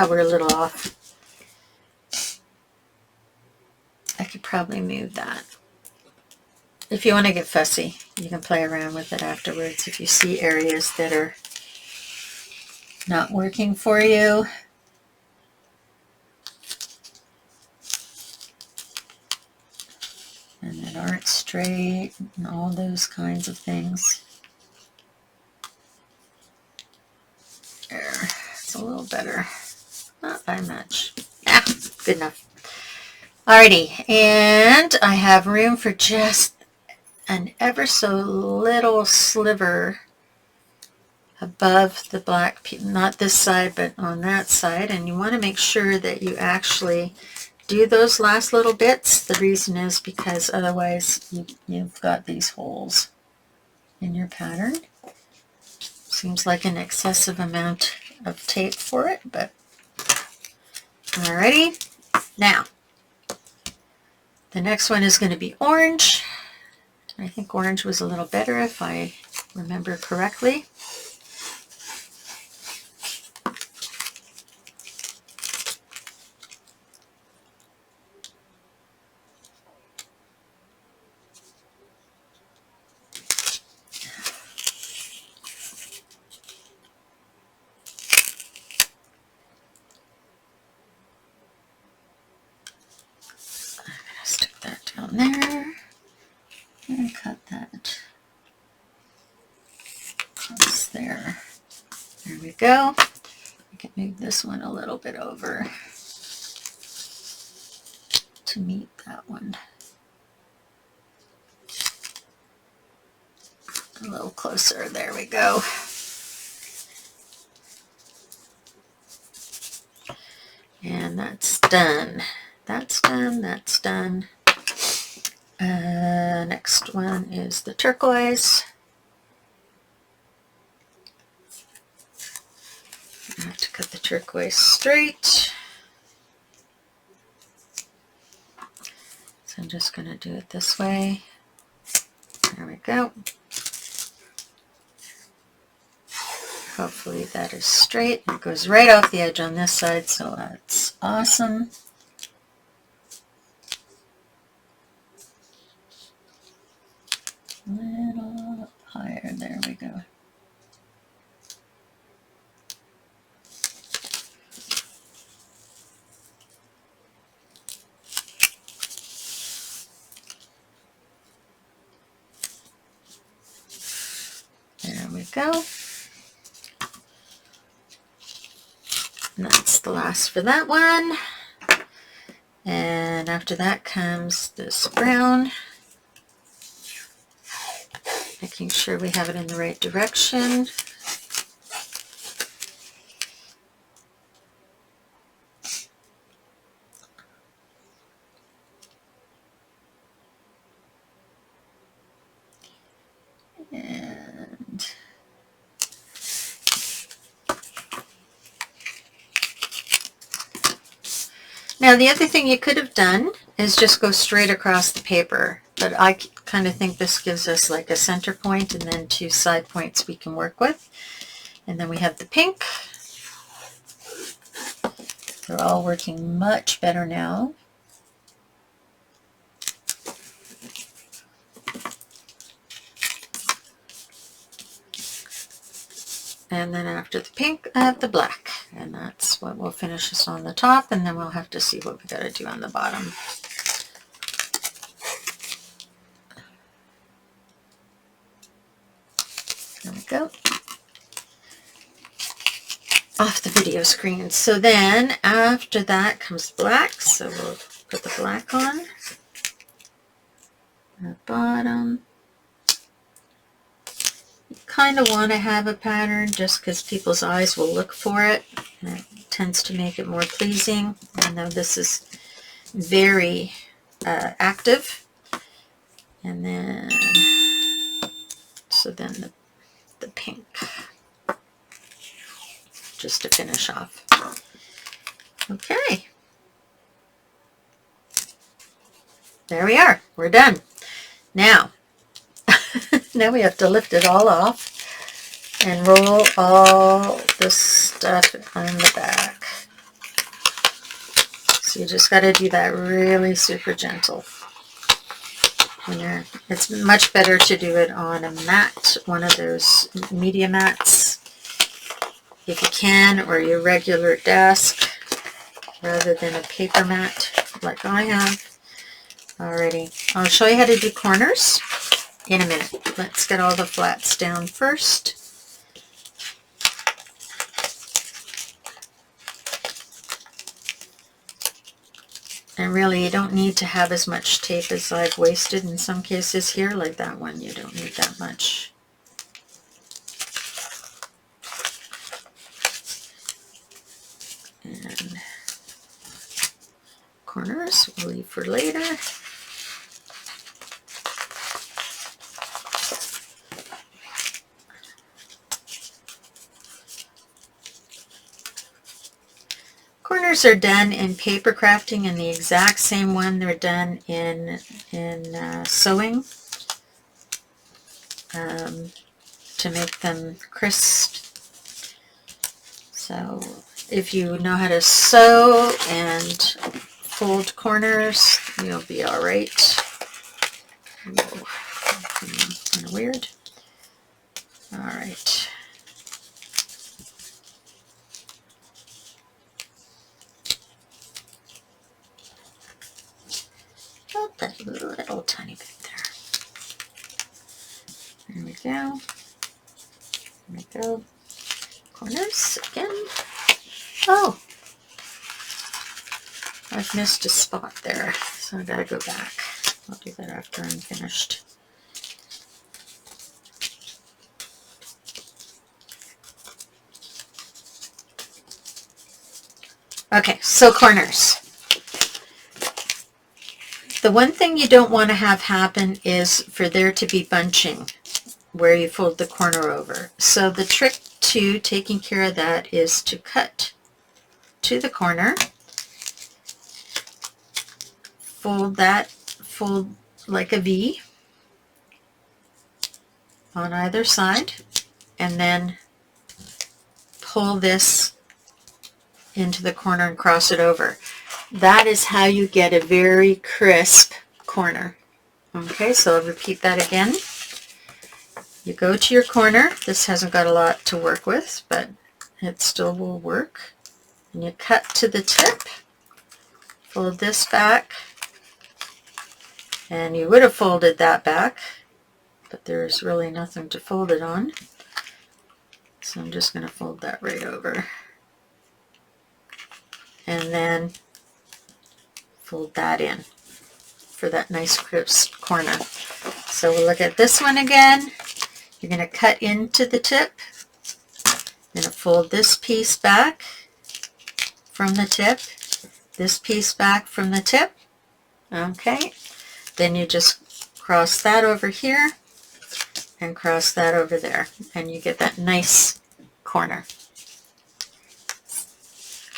We're a little off. I could probably move that. If you want to get fussy, you can play around with it afterwards. If you see areas that are not working for you, and that aren't straight, and all those kinds of things. There, it's a little better. Not by much. Yeah, good enough. Alrighty, and I have room for just an ever so little sliver above the black piece, not this side but on that side, and you want to make sure that you actually do those last little bits. The reason is because otherwise you've got these holes in your pattern. Seems like an excessive amount of tape for it, but alrighty. Now the next one is going to be orange. I think orange was a little better if I remember correctly. Stick that down there and cut that across there. There we go. I can move this one a little bit over to meet that one. A little closer. There we go. And that's done. That's done. That's done. Next one is the turquoise. I have to cut the turquoise straight. So I'm just going to do it this way. There we go. Hopefully that is straight. It goes right off the edge on this side, so that's awesome. A little up higher. There we go. There we go. And that's the last for that one. And after that comes this brown. Making sure we have it in the right direction. And now the other thing you could have done is just go straight across the paper, but I kind of think this gives us like a center point and then 2 side points we can work with. And then we have the pink. They're all working much better now. And then after the pink, I have the black. And that's what will finish us on the top, and then we'll have to see what we got to do on the bottom. There we go. Off the video screen. So then after that comes black. So we'll put the black on. the bottom. You kind of want to have a pattern just because people's eyes will look for it. And it tends to make it more pleasing. I know this is very active. And then, so then the pink, just to finish off. Okay. There we are. We're done. Now, now we have to lift it all off and roll all the stuff on the back. So you just got to do that really super gentle. It's much better to do it on a mat, one of those media mats, if you can, or your regular desk, rather than a paper mat like I have already. I'll show you how to do corners in a minute. Let's get all the flats down first. And really, you don't need to have as much tape as I've wasted in some cases here, like that one. You don't need that much. And corners we'll leave for later. Corners are done in paper crafting in the exact same one they're done in sewing, to make them crisp. So if you know how to sew and fold corners, you'll be all right. Kind of weird. All right. Oh, that little tiny bit there. There we go. There we go. Corners again. Oh, I've missed a spot there, so I gotta go back. I'll do that after I'm finished. Okay, so corners. The one thing you don't want to have happen is for there to be bunching where you fold the corner over. So the trick to taking care of that is to cut to the corner, fold like a V on either side, and then pull this into the corner and cross it over. That is how you get a very crisp corner. Okay, so I'll repeat that again. You go to your corner. This hasn't got a lot to work with, but it still will work. And you cut to the tip, fold this back, and you would have folded that back, but there's really nothing to fold it on. So I'm just going to fold that right over. And then fold that in for that nice crisp corner. So we'll look at this one again. You're going to cut into the tip. You're going to fold this piece back from the tip, this piece back from the tip. Okay. Then you just cross that over here and cross that over there, and you get that nice corner.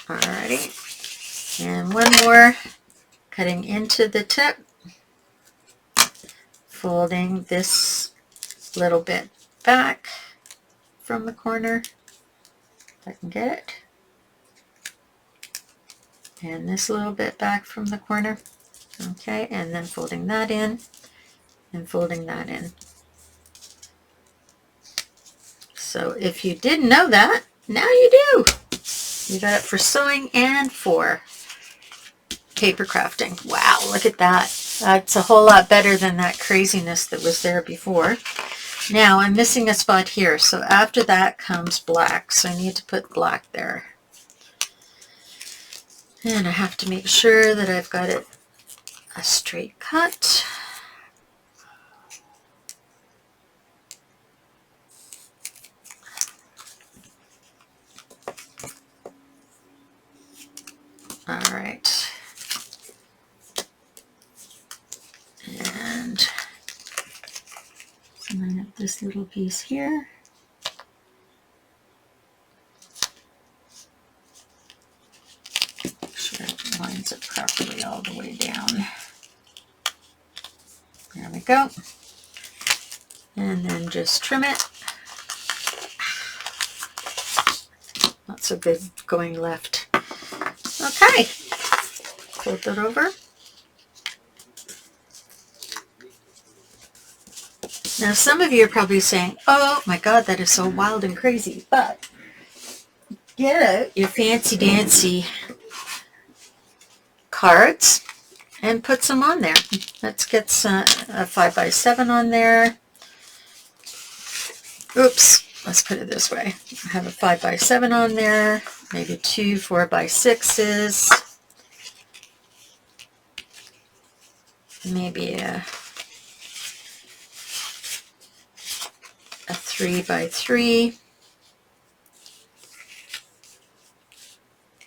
Alrighty. And one more, cutting into the tip, folding this little bit back from the corner, if I can get it, and this little bit back from the corner. Okay, and then folding that in and folding that in. So if you didn't know that, now you do. You got it for sewing and for paper crafting. Wow, look at that. That's a whole lot better than that craziness that was there before. Now I'm missing a spot here, so after that comes black, so I need to put black there. And I have to make sure that I've got it a straight cut. this little piece here. Make sure it lines it properly all the way down. There we go. And then just trim it. Not so good going left. Okay, fold it over. Now some of you are probably saying, oh my God, that is so wild and crazy, but get out your fancy dancy cards and put some on there. Let's get a 5x7 on there. Oops, let's put it this way. I have a 5x7 on there, maybe 2 4x6s, maybe a 3x3,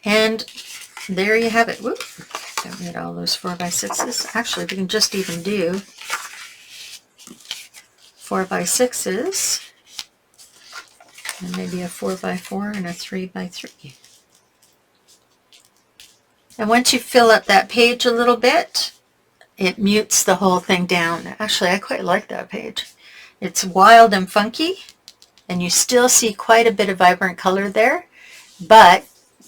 and there you have it. Whoop. Don't need all those 4x6s. Actually, we can just even do 4x6s, and maybe a 4x4 and a 3x3. And once you fill up that page a little bit, it mutes the whole thing down. Actually, I quite like that page. It's wild and funky, and you still see quite a bit of vibrant color there, but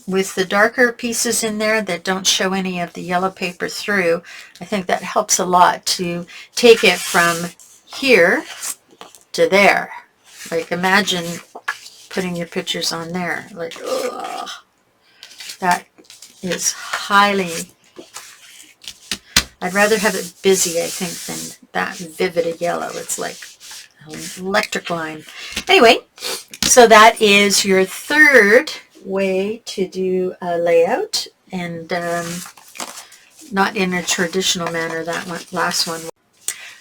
with the darker pieces in there that don't show any of the yellow paper through, I think that helps a lot to take it from here to there. Like imagine putting your pictures on there. Like, ugh. That is highly, I'd rather have it busy, I think, than that vivid a yellow. It's like an electric line. Anyway, so that is your third way to do a layout, and not in a traditional manner, that one, last one.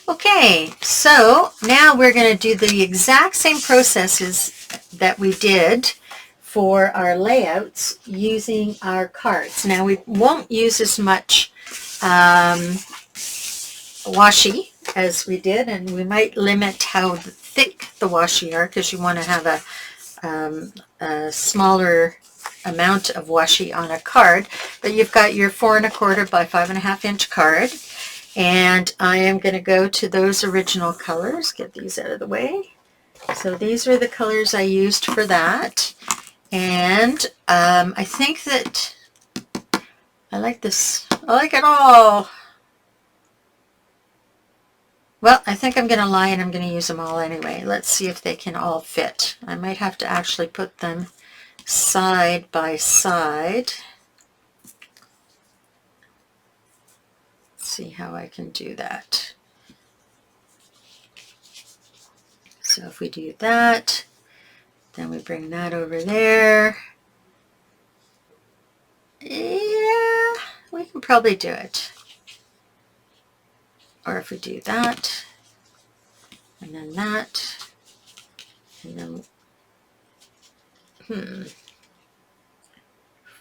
Okay, so now we're going to do the exact same processes that we did for our layouts using our cards. Now we won't use as much washi as we did, and we might limit how thick the washi are because you want to have a smaller amount of washi on a card. But you've got your 4 1/4 by 5.5 inch card, and I am going to go to those original colors. Get these out of the way. So these are the colors I used for that, and I think that I like this. I like it all. Well, I think I'm going to lie and I'm going to use them all anyway. Let's see if they can all fit. I might have to actually put them side by side. Let's see how I can do that. So if we do that, then we bring that over there. Yeah, we can probably do it. Or if we do that, and then that, and then, if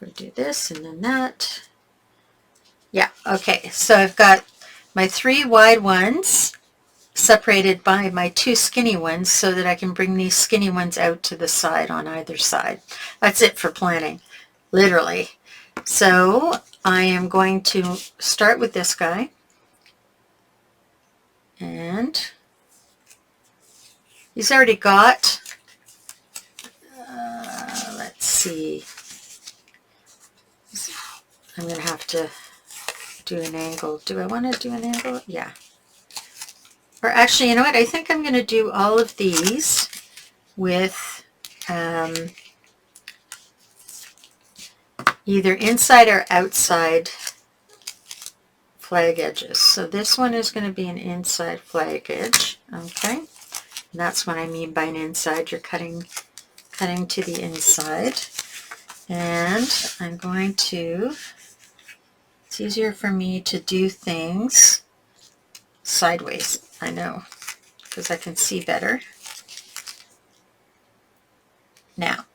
we do this, and then that. Yeah, okay, so I've got my 3 wide ones separated by my 2 skinny ones so that I can bring these skinny ones out to the side on either side. That's it for planning, literally. So I am going to start with this guy. And he's already got, let's see, I'm going to have to do an angle. Do I want to do an angle? Yeah. Or actually, you know what? I think I'm going to do all of these with either inside or outside flag edges. So this one is going to be an inside flag edge, okay? And that's what I mean by an inside. You're cutting to the inside. And I'm going to, it's easier for me to do things sideways, I know, because I can see better. Now,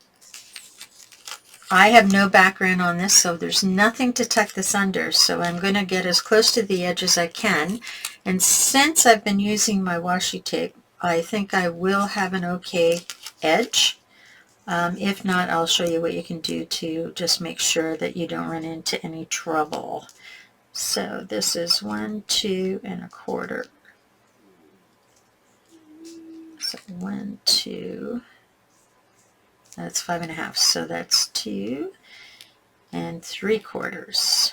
I have no background on this, so there's nothing to tuck this under, so I'm going to get as close to the edge as I can. And since I've been using my washi tape, I think I will have an okay edge. If not, I'll show you what you can do to just make sure that you don't run into any trouble. So this is 1, 2 1/4. So 1, 2, that's 5 1/2. So that's 2 3/4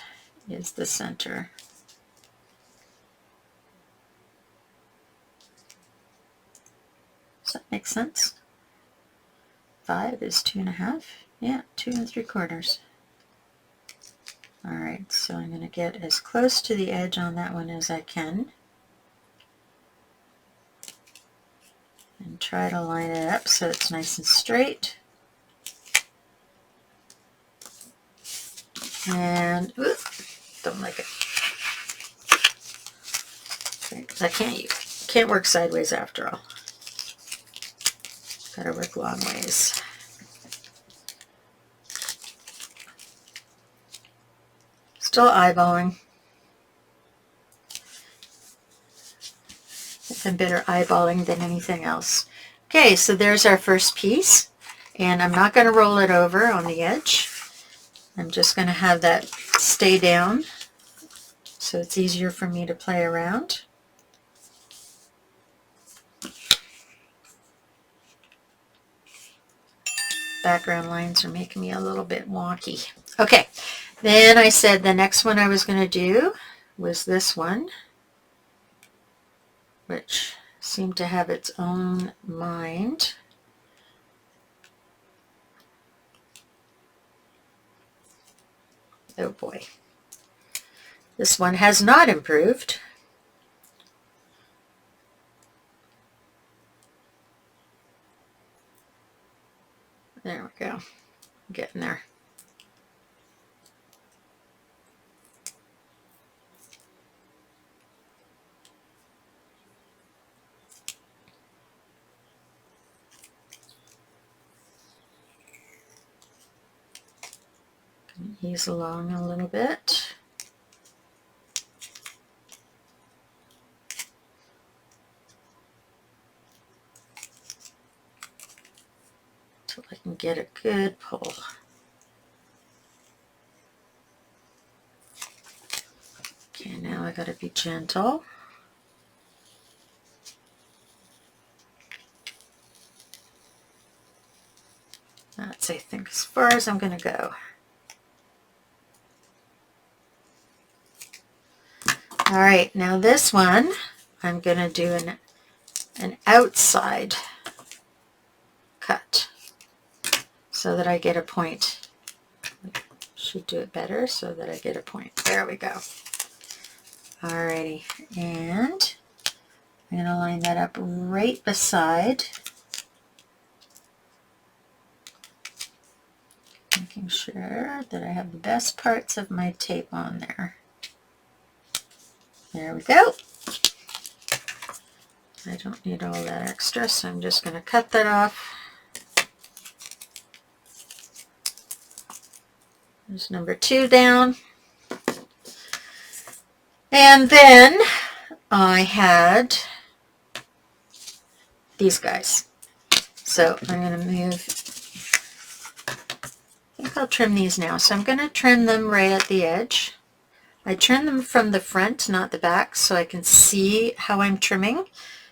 is the center. Does that make sense? 5 is 2 1/2. Yeah, 2 3/4. All right, so I'm going to get as close to the edge on that one as I can. And try to line it up so it's nice and straight. And, ooh, don't like it. Okay, I can't work sideways after all. Gotta work long ways. Still eyeballing. I'm better eyeballing than anything else. Okay, so there's our first piece. And I'm not going to roll it over on the edge. I'm just going to have that stay down so it's easier for me to play around. Background lines are making me a little bit wonky. Okay, then I said the next one I was going to do was this one, which seemed to have its own mind. Oh boy. This one has not improved. There we go. I'm getting there. Ease along a little bit. Until I can get a good pull. Okay, now I gotta be gentle. That's, I think, as far as I'm gonna go. All right, now this one, I'm gonna do an outside cut so that I get a point. Should do it better so that I get a point. There we go. Alrighty, and I'm going to line that up right beside, making sure that I have the best parts of my tape on there. There we go. I don't need all that extra, so I'm just going to cut that off. There's number 2 down. And then I had these guys. So I'm going to move, I think I'll trim these now. So I'm going to trim them right at the edge. I trim them from the front, not the back, so I can see how I'm trimming.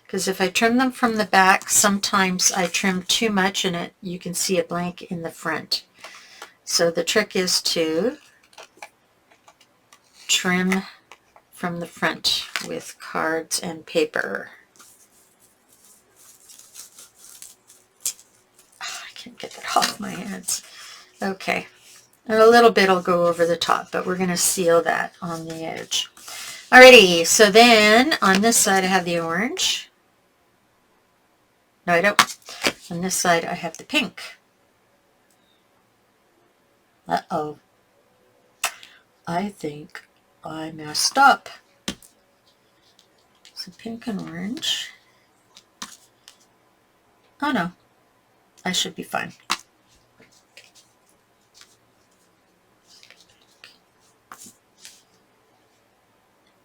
Because if I trim them from the back, sometimes I trim too much and you can see a blank in the front. So the trick is to trim from the front with cards and paper. Oh, I can't get that off my hands. Okay, and a little bit will go over the top, but we're going to seal that on the edge. Alrighty, so then on this side I have the orange. No, I don't. On this side I have the pink. Uh-oh. I think I messed up. So pink and orange. Oh no, I should be fine.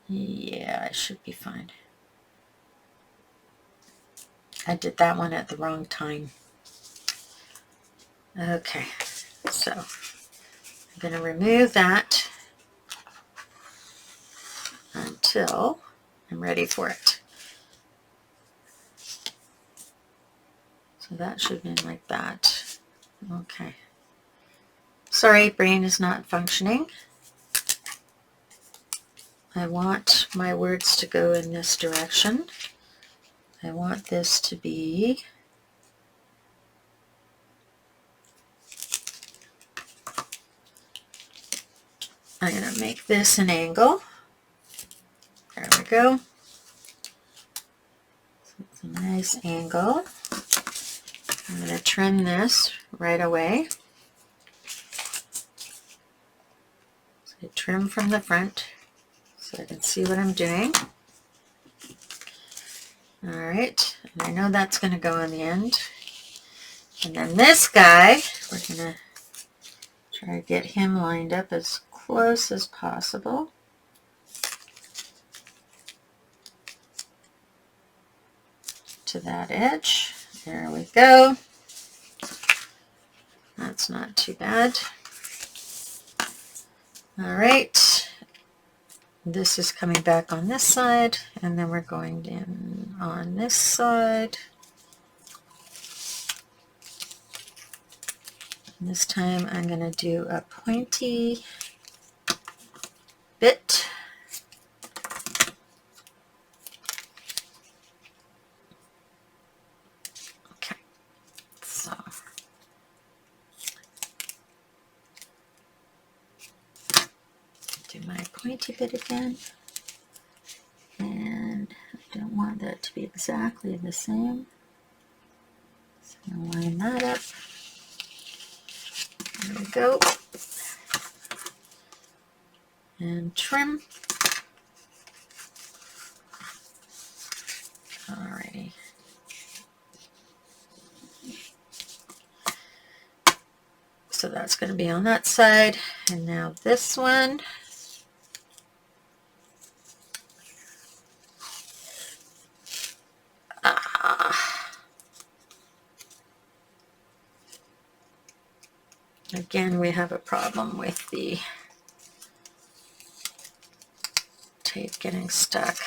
Yeah, I should be fine. I did that one at the wrong time. Okay, so I'm going to remove that until I'm ready for it. So that should be like that. Okay. Sorry, brain is not functioning. I want my words to go in this direction. I want this to be I'm going to make this an angle. There we go. So it's a nice angle. I'm going to trim this right away. So I trim from the front so I can see what I'm doing. Alright, and I know that's going to go on the end. And then this guy, we're going to try to get him lined up as close as possible. To that edge. There we go. That's not too bad. Alright, this is coming back on this side, and then we're going in on this side. And this time I'm going to do a pointy bit. Okay, so do my pointy bit again. And I don't want that to be exactly the same. So I'm going to line that up. There we go. And trim. Alrighty. So that's going to be on that side. And now this one. Again, we have a problem with the tape getting stuck.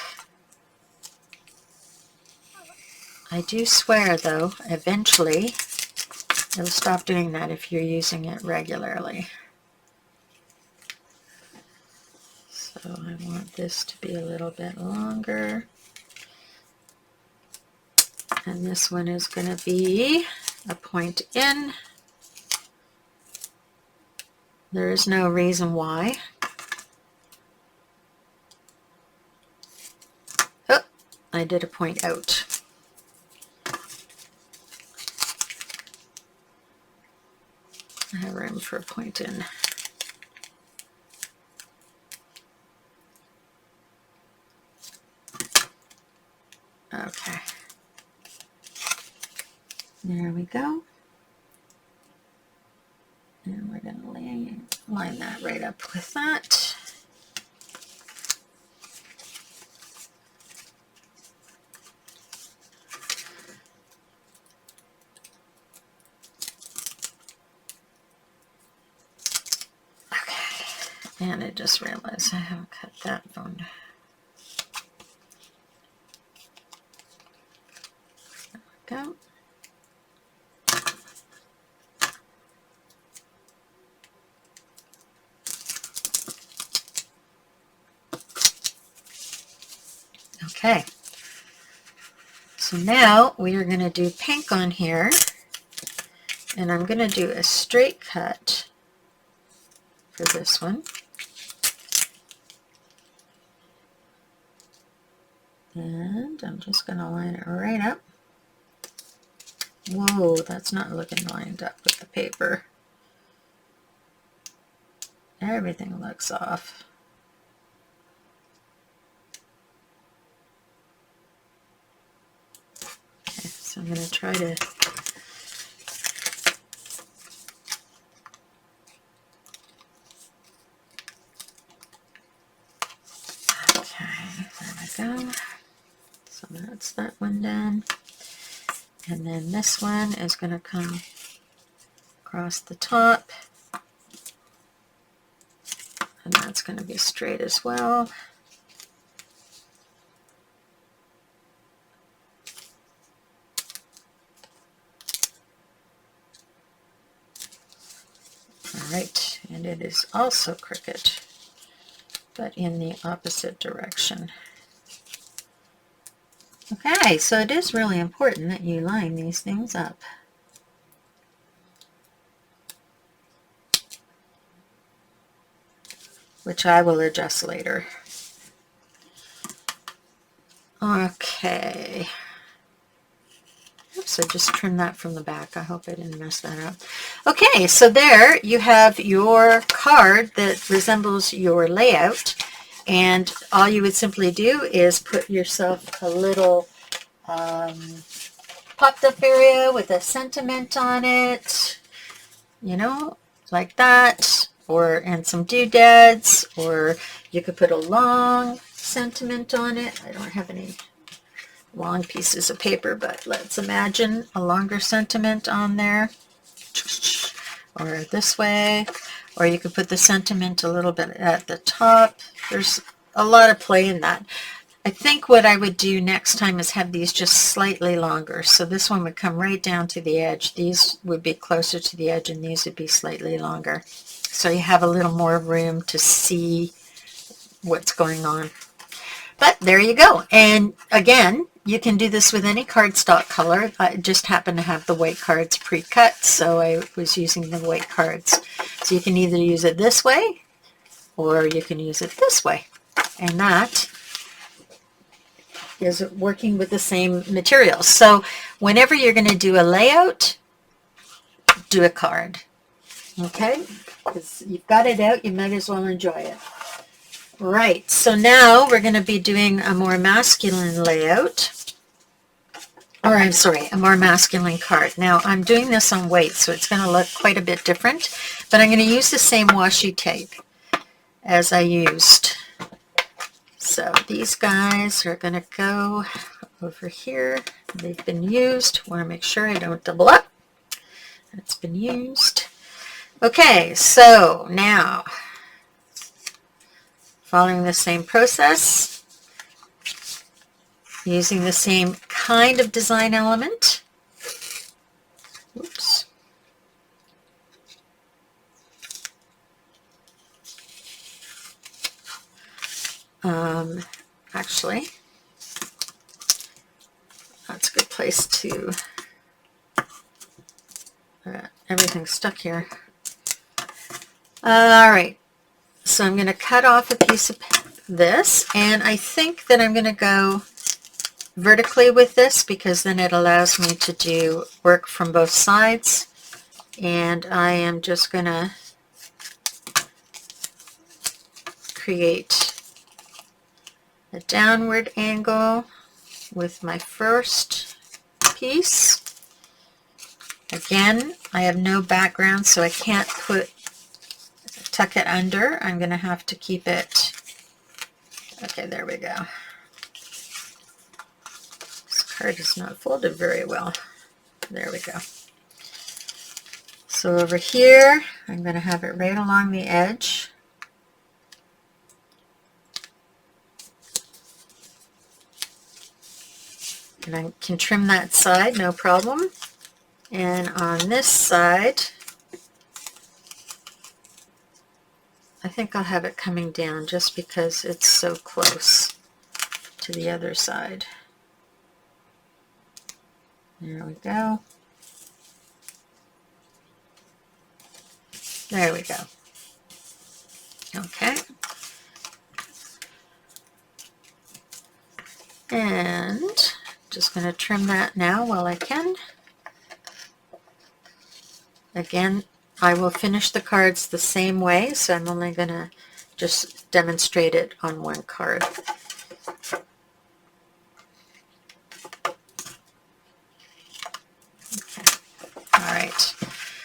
I do swear, though, eventually it'll stop doing that if you're using it regularly. So I want this to be a little bit longer. And this one is going to be a point in. There is no reason why. Oh, I did a point out. I have room for a point in. Okay. There we go. And we're going to line that right up with that. Okay. And I just realized I haven't cut that one. There we go. Okay, so now we are going to do pink on here, and I'm going to do a straight cut for this one. And I'm just going to line it right up. Whoa, that's not looking lined up with the paper. Everything looks off. Okay, so I'm going to try to okay, there we go. So that's that one done. And then this one is going to come across the top. And that's going to be straight as well. All right, and it is also crooked, but in the opposite direction. Okay, so it is really important that you line these things up. Which I will adjust later. Okay. Oops, I just trimmed that from the back. I hope I didn't mess that up. Okay, so there you have your card that resembles your layout. And all you would simply do is put yourself a little popped up area with a sentiment on it, you know, like that, and some doodads, or you could put a long sentiment on it. I don't have any long pieces of paper, but let's imagine a longer sentiment on there, or this way, or you could put the sentiment a little bit at the top. There's a lot of play in that. I think what I would do next time is have these just slightly longer. So this one would come right down to the edge. These would be closer to the edge, and these would be slightly longer. So you have a little more room to see what's going on. But there you go. And again, you can do this with any cardstock color. I just happen to have the white cards pre-cut, so I was using the white cards. So you can either use it this way, or you can use it this way. And that is working with the same materials. So whenever you're going to do a layout, do a card. Okay? Because you've got it out, you might as well enjoy it. Right, so now we're going to be doing a more masculine layout. Or I'm sorry, a more masculine card. Now I'm doing this on white, so it's going to look quite a bit different. But I'm going to use the same washi tape as I used. So these guys are going to go over here. They've been used. I want to make sure I don't double up. That's been used. Okay, so now following the same process, using the same kind of design element. Oops. Actually, that's a good place to, everything's stuck here. All right, so I'm going to cut off a piece of this, and I think that I'm going to go vertically with this because then it allows me to do work from both sides. And I am just going to create a downward angle with my first piece. Again, I have no background, so I can't tuck it under. I'm going to have to keep it. Okay, there we go. This card is not folded very well. There we go. So over here, I'm going to have it right along the edge. And I can trim that side, no problem. And on this side, I think I'll have it coming down just because it's so close to the other side. There we go. There we go. Okay. And just going to trim that now while I can. Again, I will finish the cards the same way, so I'm only going to just demonstrate it on one card. Okay. All right,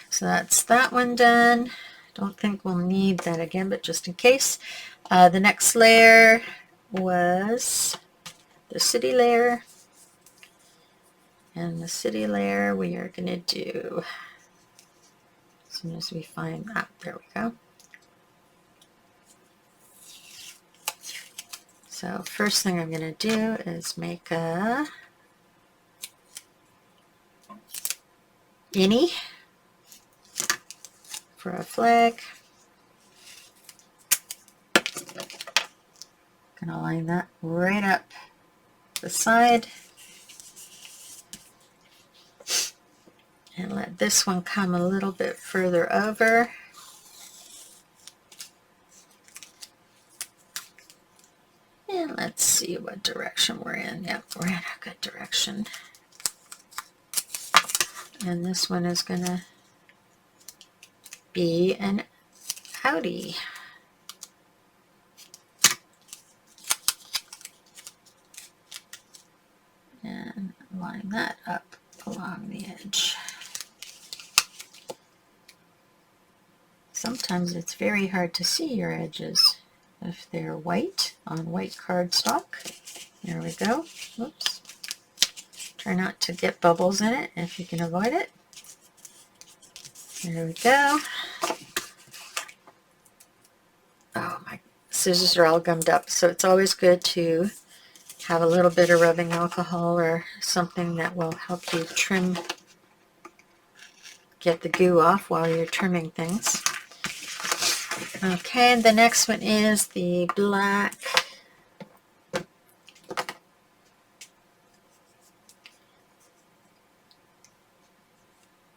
so that's that one done. Don't think we'll need that again, but just in case. The next layer was the city layer. And the city layer we are going to do, as soon as we find, there we go. So first thing I'm going to do is make a innie for a flag. Going to line that right up the side. And let this one come a little bit further over. And let's see what direction we're in. Yep, we're in a good direction. And this one is going to be an outie. And line that up along the edge. Sometimes it's very hard to see your edges if they're white on white cardstock. There we go. Whoops. Try not to get bubbles in it if you can avoid it. There we go. Oh, my scissors are all gummed up, so it's always good to have a little bit of rubbing alcohol or something that will help you trim, get the goo off while you're trimming things. Okay, and the next one is the black.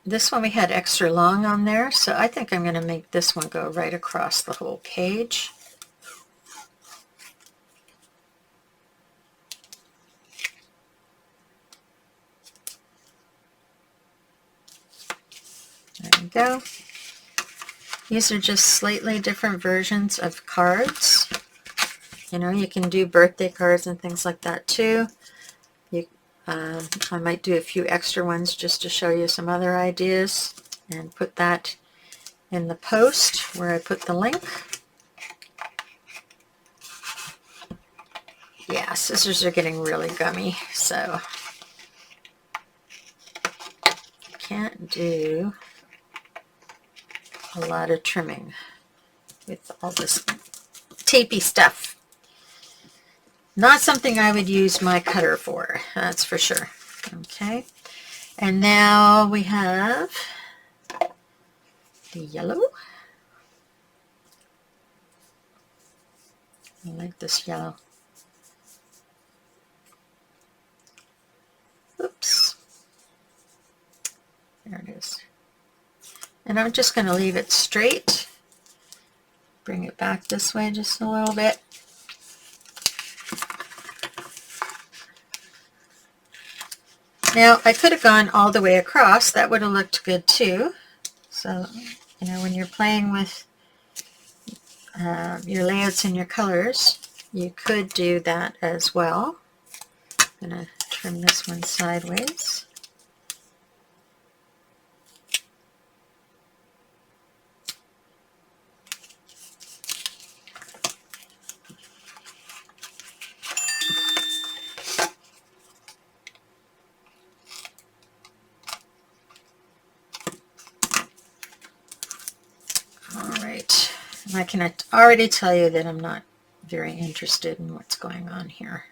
This one we had extra long on there, so I think I'm going to make this one go right across the whole page. There we go. These are just slightly different versions of cards. You know, you can do birthday cards and things like that too. I might do a few extra ones just to show you some other ideas and put that in the post where I put the link. Yeah, scissors are getting really gummy, so can't do a lot of trimming with all this tapey stuff. Not something I would use my cutter for, that's for sure. Okay, and now we have the yellow. I like this yellow. Oops. There it is. And I'm just going to leave it straight. Bring it back this way just a little bit. Now, I could have gone all the way across. That would have looked good too. So, you know, when you're playing with your layouts and your colors, you could do that as well. I'm going to trim this one sideways. I can already tell you that I'm not very interested in what's going on here.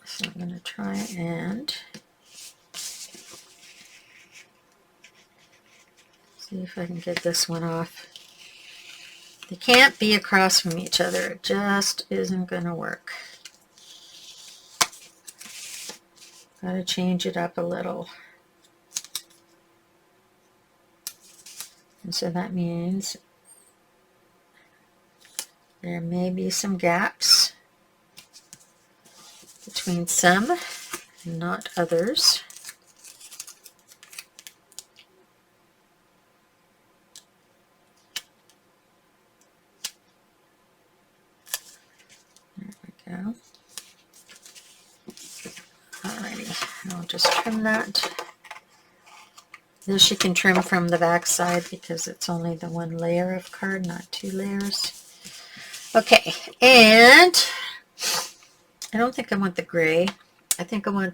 So I'm going to try and see if I can get this one off. They can't be across from each other. It just isn't going to work. Got to change it up a little. And so that means there may be some gaps between some and not others. There we go. Alrighty, I'll just trim that. This you can trim from the back side because it's only the one layer of card, not two layers. Okay, and I don't think I want the gray. I think I want,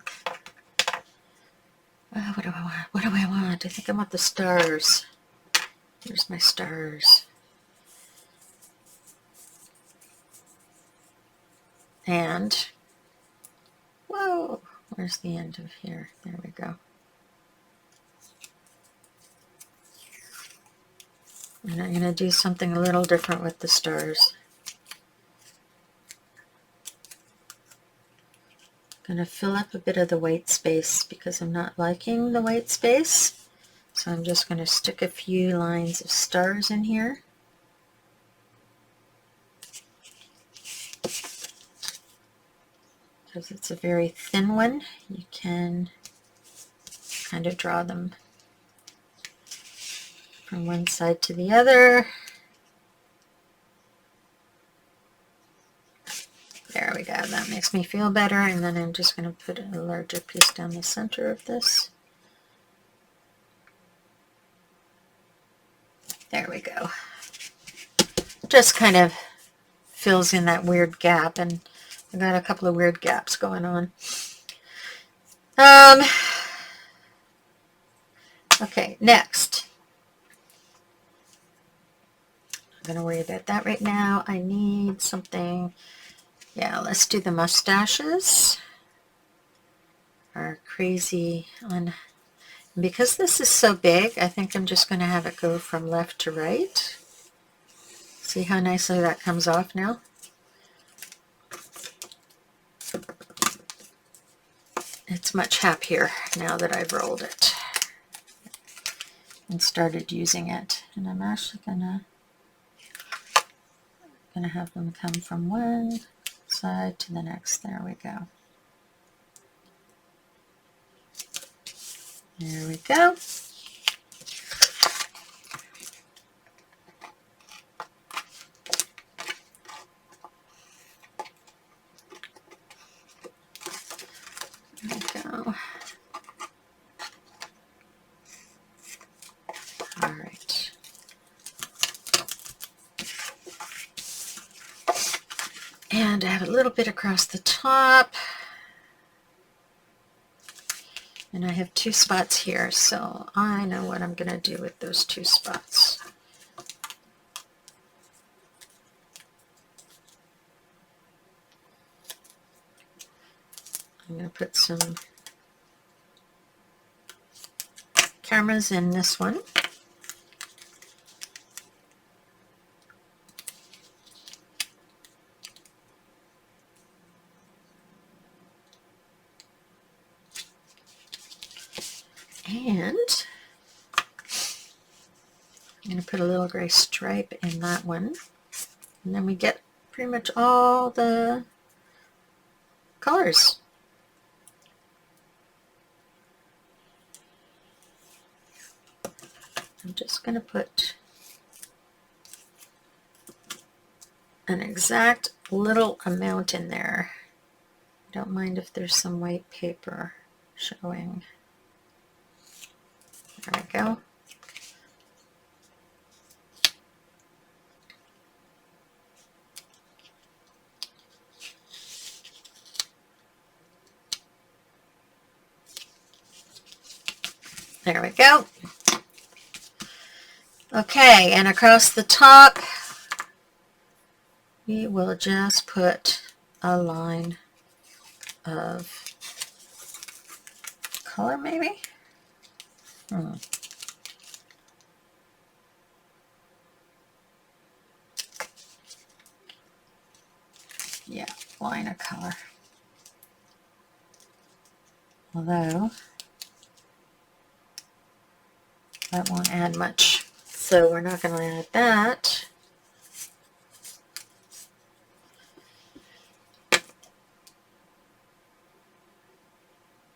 what do I want? What do I want? I think I want the stars. Here's my stars. And, whoa, where's the end of here? There we go. And I'm going to do something a little different with the stars. I'm going to fill up a bit of the white space because I'm not liking the white space. So I'm just going to stick a few lines of stars in here. Because it's a very thin one, you can kind of draw them from one side to the other. There we go, that makes me feel better. And then I'm just going to put a larger piece down the center of this. There we go. Just kind of fills in that weird gap, and I've got a couple of weird gaps going on. Okay, next. I'm going to worry about that right now. I need something. Yeah, let's do the mustaches. Are crazy on. Because this is so big, I think I'm just going to have it go from left to right. See how nicely that comes off now? It's much happier now that I've rolled it and started using it. And I'm actually gonna have them come from one side to the next. There we go. There we go. There we go. All right. And I have a little bit across the top. And I have 2 spots here, so I know what I'm going to do with those 2 spots. I'm going to put some cameras in this one. And I'm going to put a little gray stripe in that one. And then we get pretty much all the colors. I'm just going to put an exact little amount in there. I don't mind if there's some white paper showing. There we go. There we go. Okay, and across the top, we will just put a line of color, maybe? Yeah, line of color. Although, that won't add much, so we're not going to add that.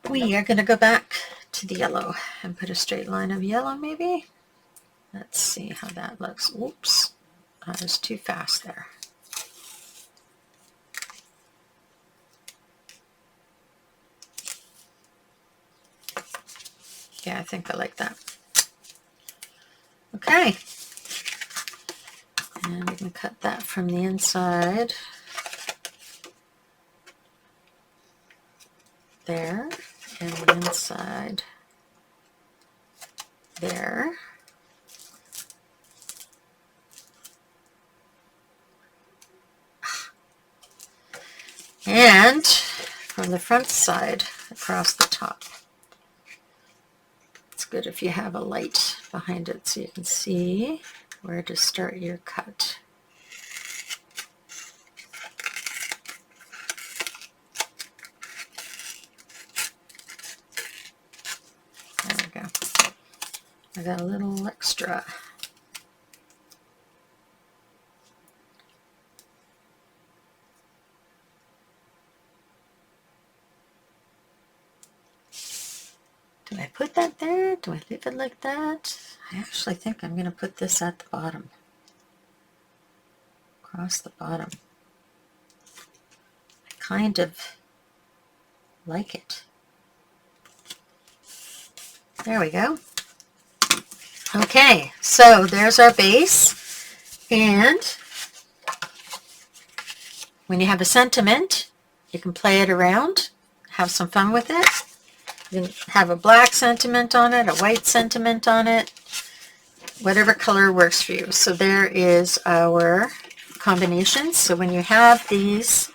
We are going to go back to the yellow and put a straight line of yellow, maybe. Let's see how that looks. Oops, I was too fast there. Yeah, I think I like that. Okay. And we can cut that from the inside. There, and the inside there. And from the front side across the top. It's good if you have a light behind it so you can see where to start your cut. There we go. I got a little extra. Do I put that there? Do I leave it like that? I actually think I'm going to put this at the bottom. Across the bottom. I kind of like it. There we go. Okay, so there's our base. And when you have a sentiment, you can play it around, have some fun with it. You can have a black sentiment on it, a white sentiment on it, whatever color works for you. So there is our combinations. So when you have these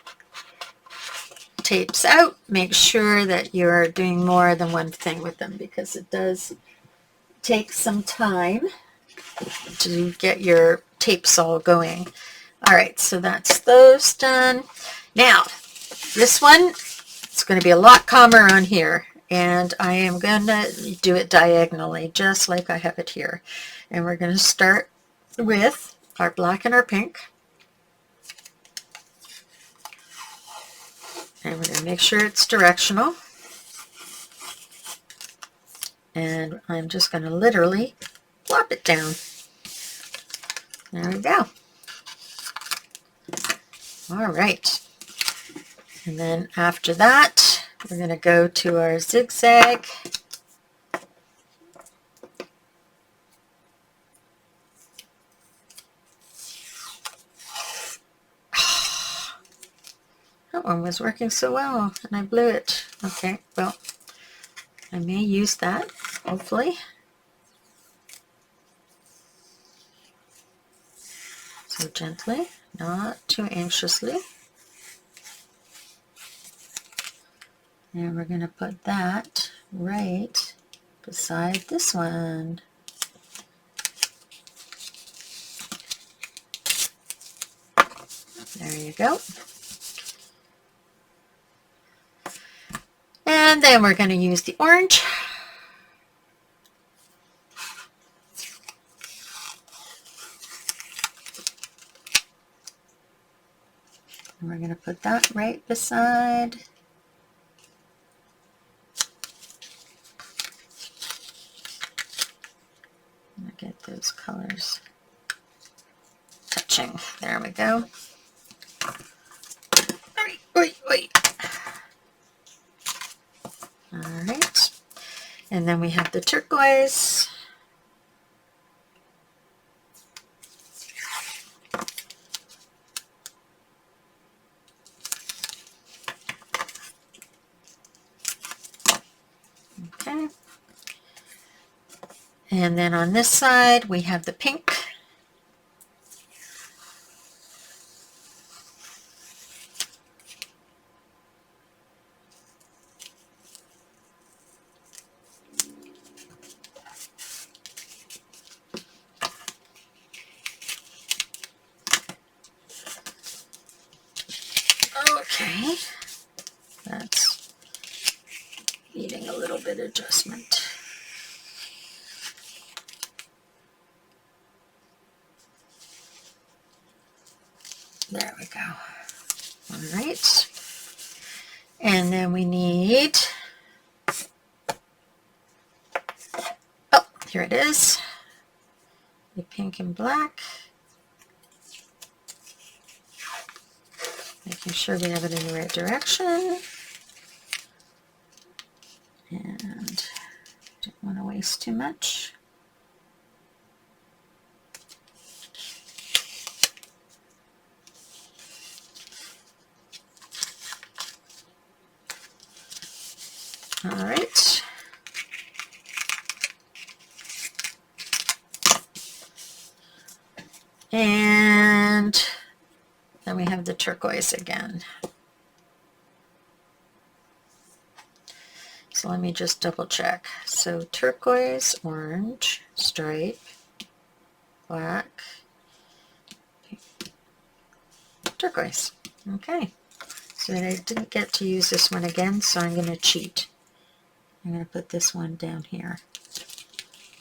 tapes out, make sure that you're doing more than one thing with them, because it does take some time to get your tapes all going. All right, so that's those done. Now, this one, it's going to be a lot calmer on here, and I am going to do it diagonally, just like I have it here. And we're going to start with our black and our pink. And we're going to make sure it's directional. And I'm just going to literally plop it down. There we go. All right. And then after that, we're going to go to our zigzag. That one was working so well, and I blew it. Okay, well, I may use that, hopefully. So gently, not too anxiously. And we're going to put that right beside this one. There you go. And then we're going to use the orange. And we're going to put that right beside. Get those colors touching. There we go. All right. And then we have the turquoise. Okay. And then on this side, we have the pink. Okay. That's needing a little bit of adjustment. There we go. All right. And then we need, oh, here it is, the pink and black. Making sure we have it in the right direction. And don't want to waste too much. All right. And then we have the turquoise again. So let me just double check. So turquoise, orange, stripe, black, turquoise. Okay. So I didn't get to use this one again, so I'm going to cheat. I'm going to put this one down here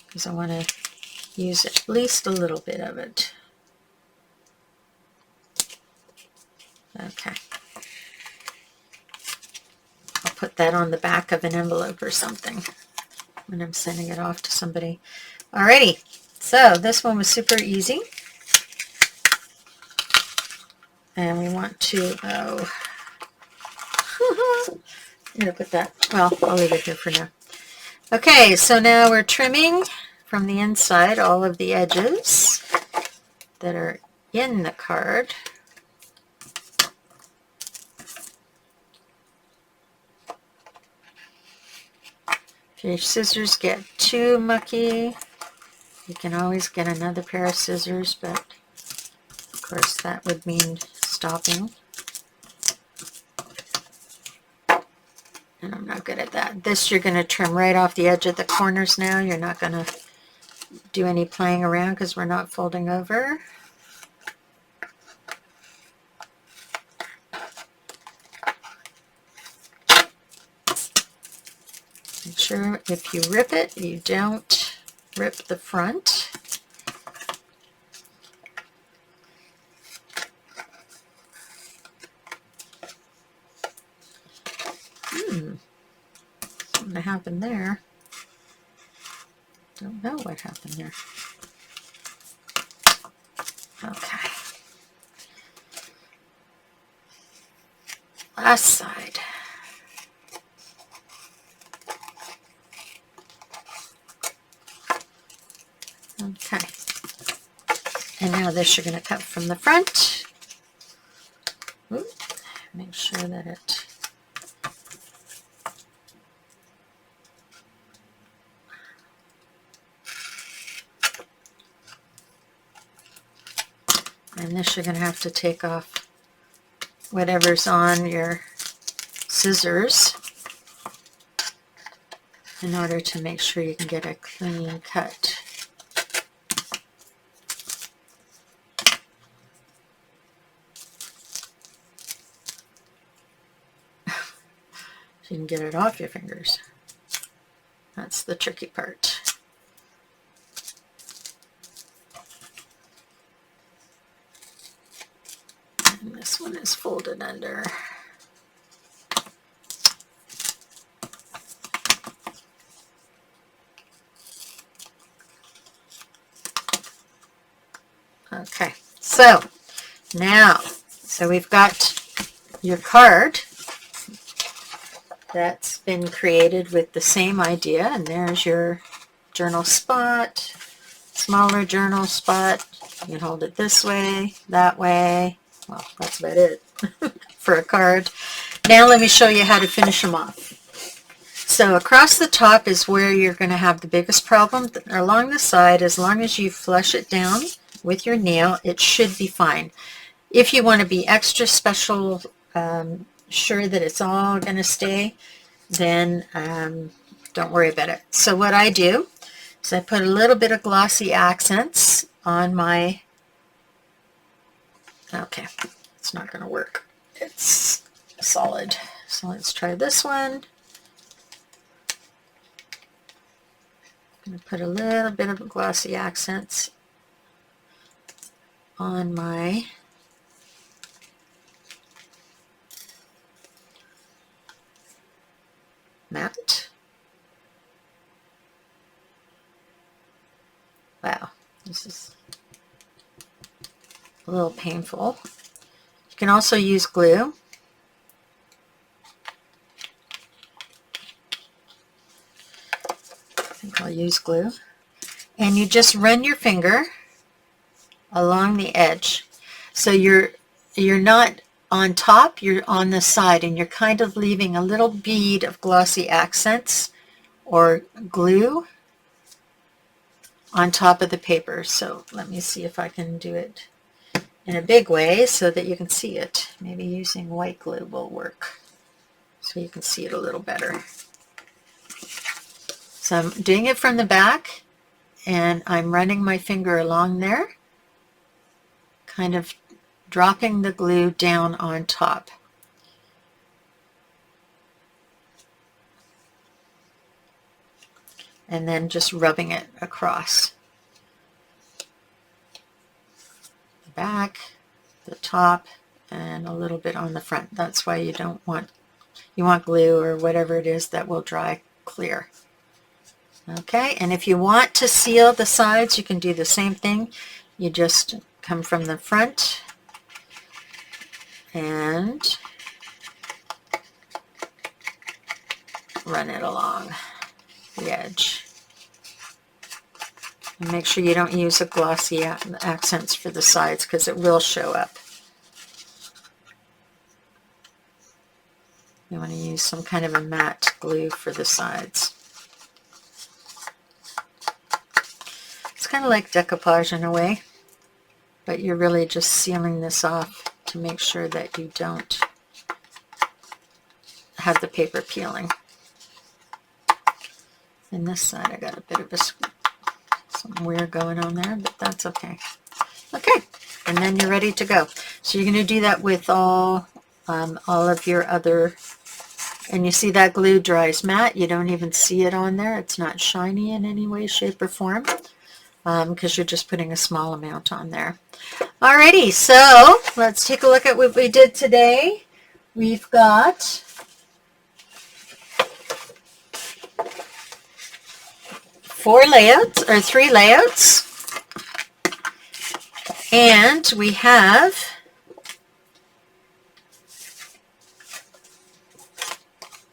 because I want to use at least a little bit of it. Okay. I'll put that on the back of an envelope or something when I'm sending it off to somebody. Alrighty, so this one was super easy. And we want to, I'm going to put that, well, I'll leave it here for now. Okay, so now we're trimming from the inside all of the edges that are in the card. If your scissors get too mucky, you can always get another pair of scissors, but of course that would mean stopping. And I'm not good at that. This you're going to trim right off the edge of the corners now. You're not going to do any playing around because we're not folding over. Make sure if you rip it, you don't rip the front. Something happened there. Don't know what happened there. Okay. Last side. Okay. And now this you're going to cut from the front. Ooh, make sure that it and this you're going to have to take off whatever's on your scissors in order to make sure you can get a clean cut. So you can get it off your fingers. That's the tricky part. And this one is folded under. Okay, so now, we've got your card that's been created with the same idea, and there's your journal spot, smaller journal spot. You can hold it this way, that way. Well, that's about it for a card. Now let me show you how to finish them off. So across the top is where you're going to have the biggest problem. Along the side, as long as you flush it down with your nail, it should be fine. If you want to be extra special, sure that it's all going to stay, then don't worry about it. So what I do is I put a little bit of glossy accents on my, okay, it's not going to work. It's solid. So let's try this one. I'm going to put a little bit of glossy accents on my mat. Wow, this is a little painful. You can also use glue. I think I'll use glue. And you just run your finger along the edge. So you're not on top, you're on the side, and you're kind of leaving a little bead of glossy accents or glue on top of the paper. So let me see if I can do it in a big way so that you can see it. Maybe using white glue will work so you can see it a little better. So I'm doing it from the back, and I'm running my finger along there, kind of dropping the glue down on top. And then just rubbing it across the back, the top, and a little bit on the front. That's why you want glue or whatever it is that will dry clear. Okay, and if you want to seal the sides, you can do the same thing. You just come from the front and run it along the edge. And make sure you don't use a glossy accents for the sides because it will show up. You want to use some kind of a matte glue for the sides. It's kind of like decoupage in a way, but you're really just sealing this off to make sure that you don't have the paper peeling. And this side I got a bit of something weird going on there, but that's okay. Okay, and then you're ready to go. So you're going to do that with all of your other, and you see that glue dries matte. You don't even see it on there. It's not shiny in any way, shape, or form because you're just putting a small amount on there. Alrighty, so let's take a look at what we did today. We've got three layouts, and we have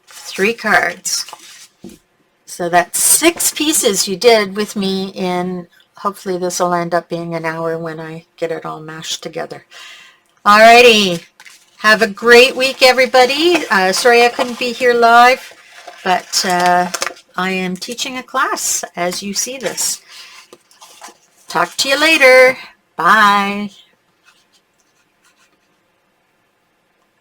three cards. So that's 6 pieces you did with me in, hopefully this will end up being an hour when I get it all mashed together. Alrighty, have a great week everybody. Sorry I couldn't be here live, but I am teaching a class as you see this. Talk to you later. Bye.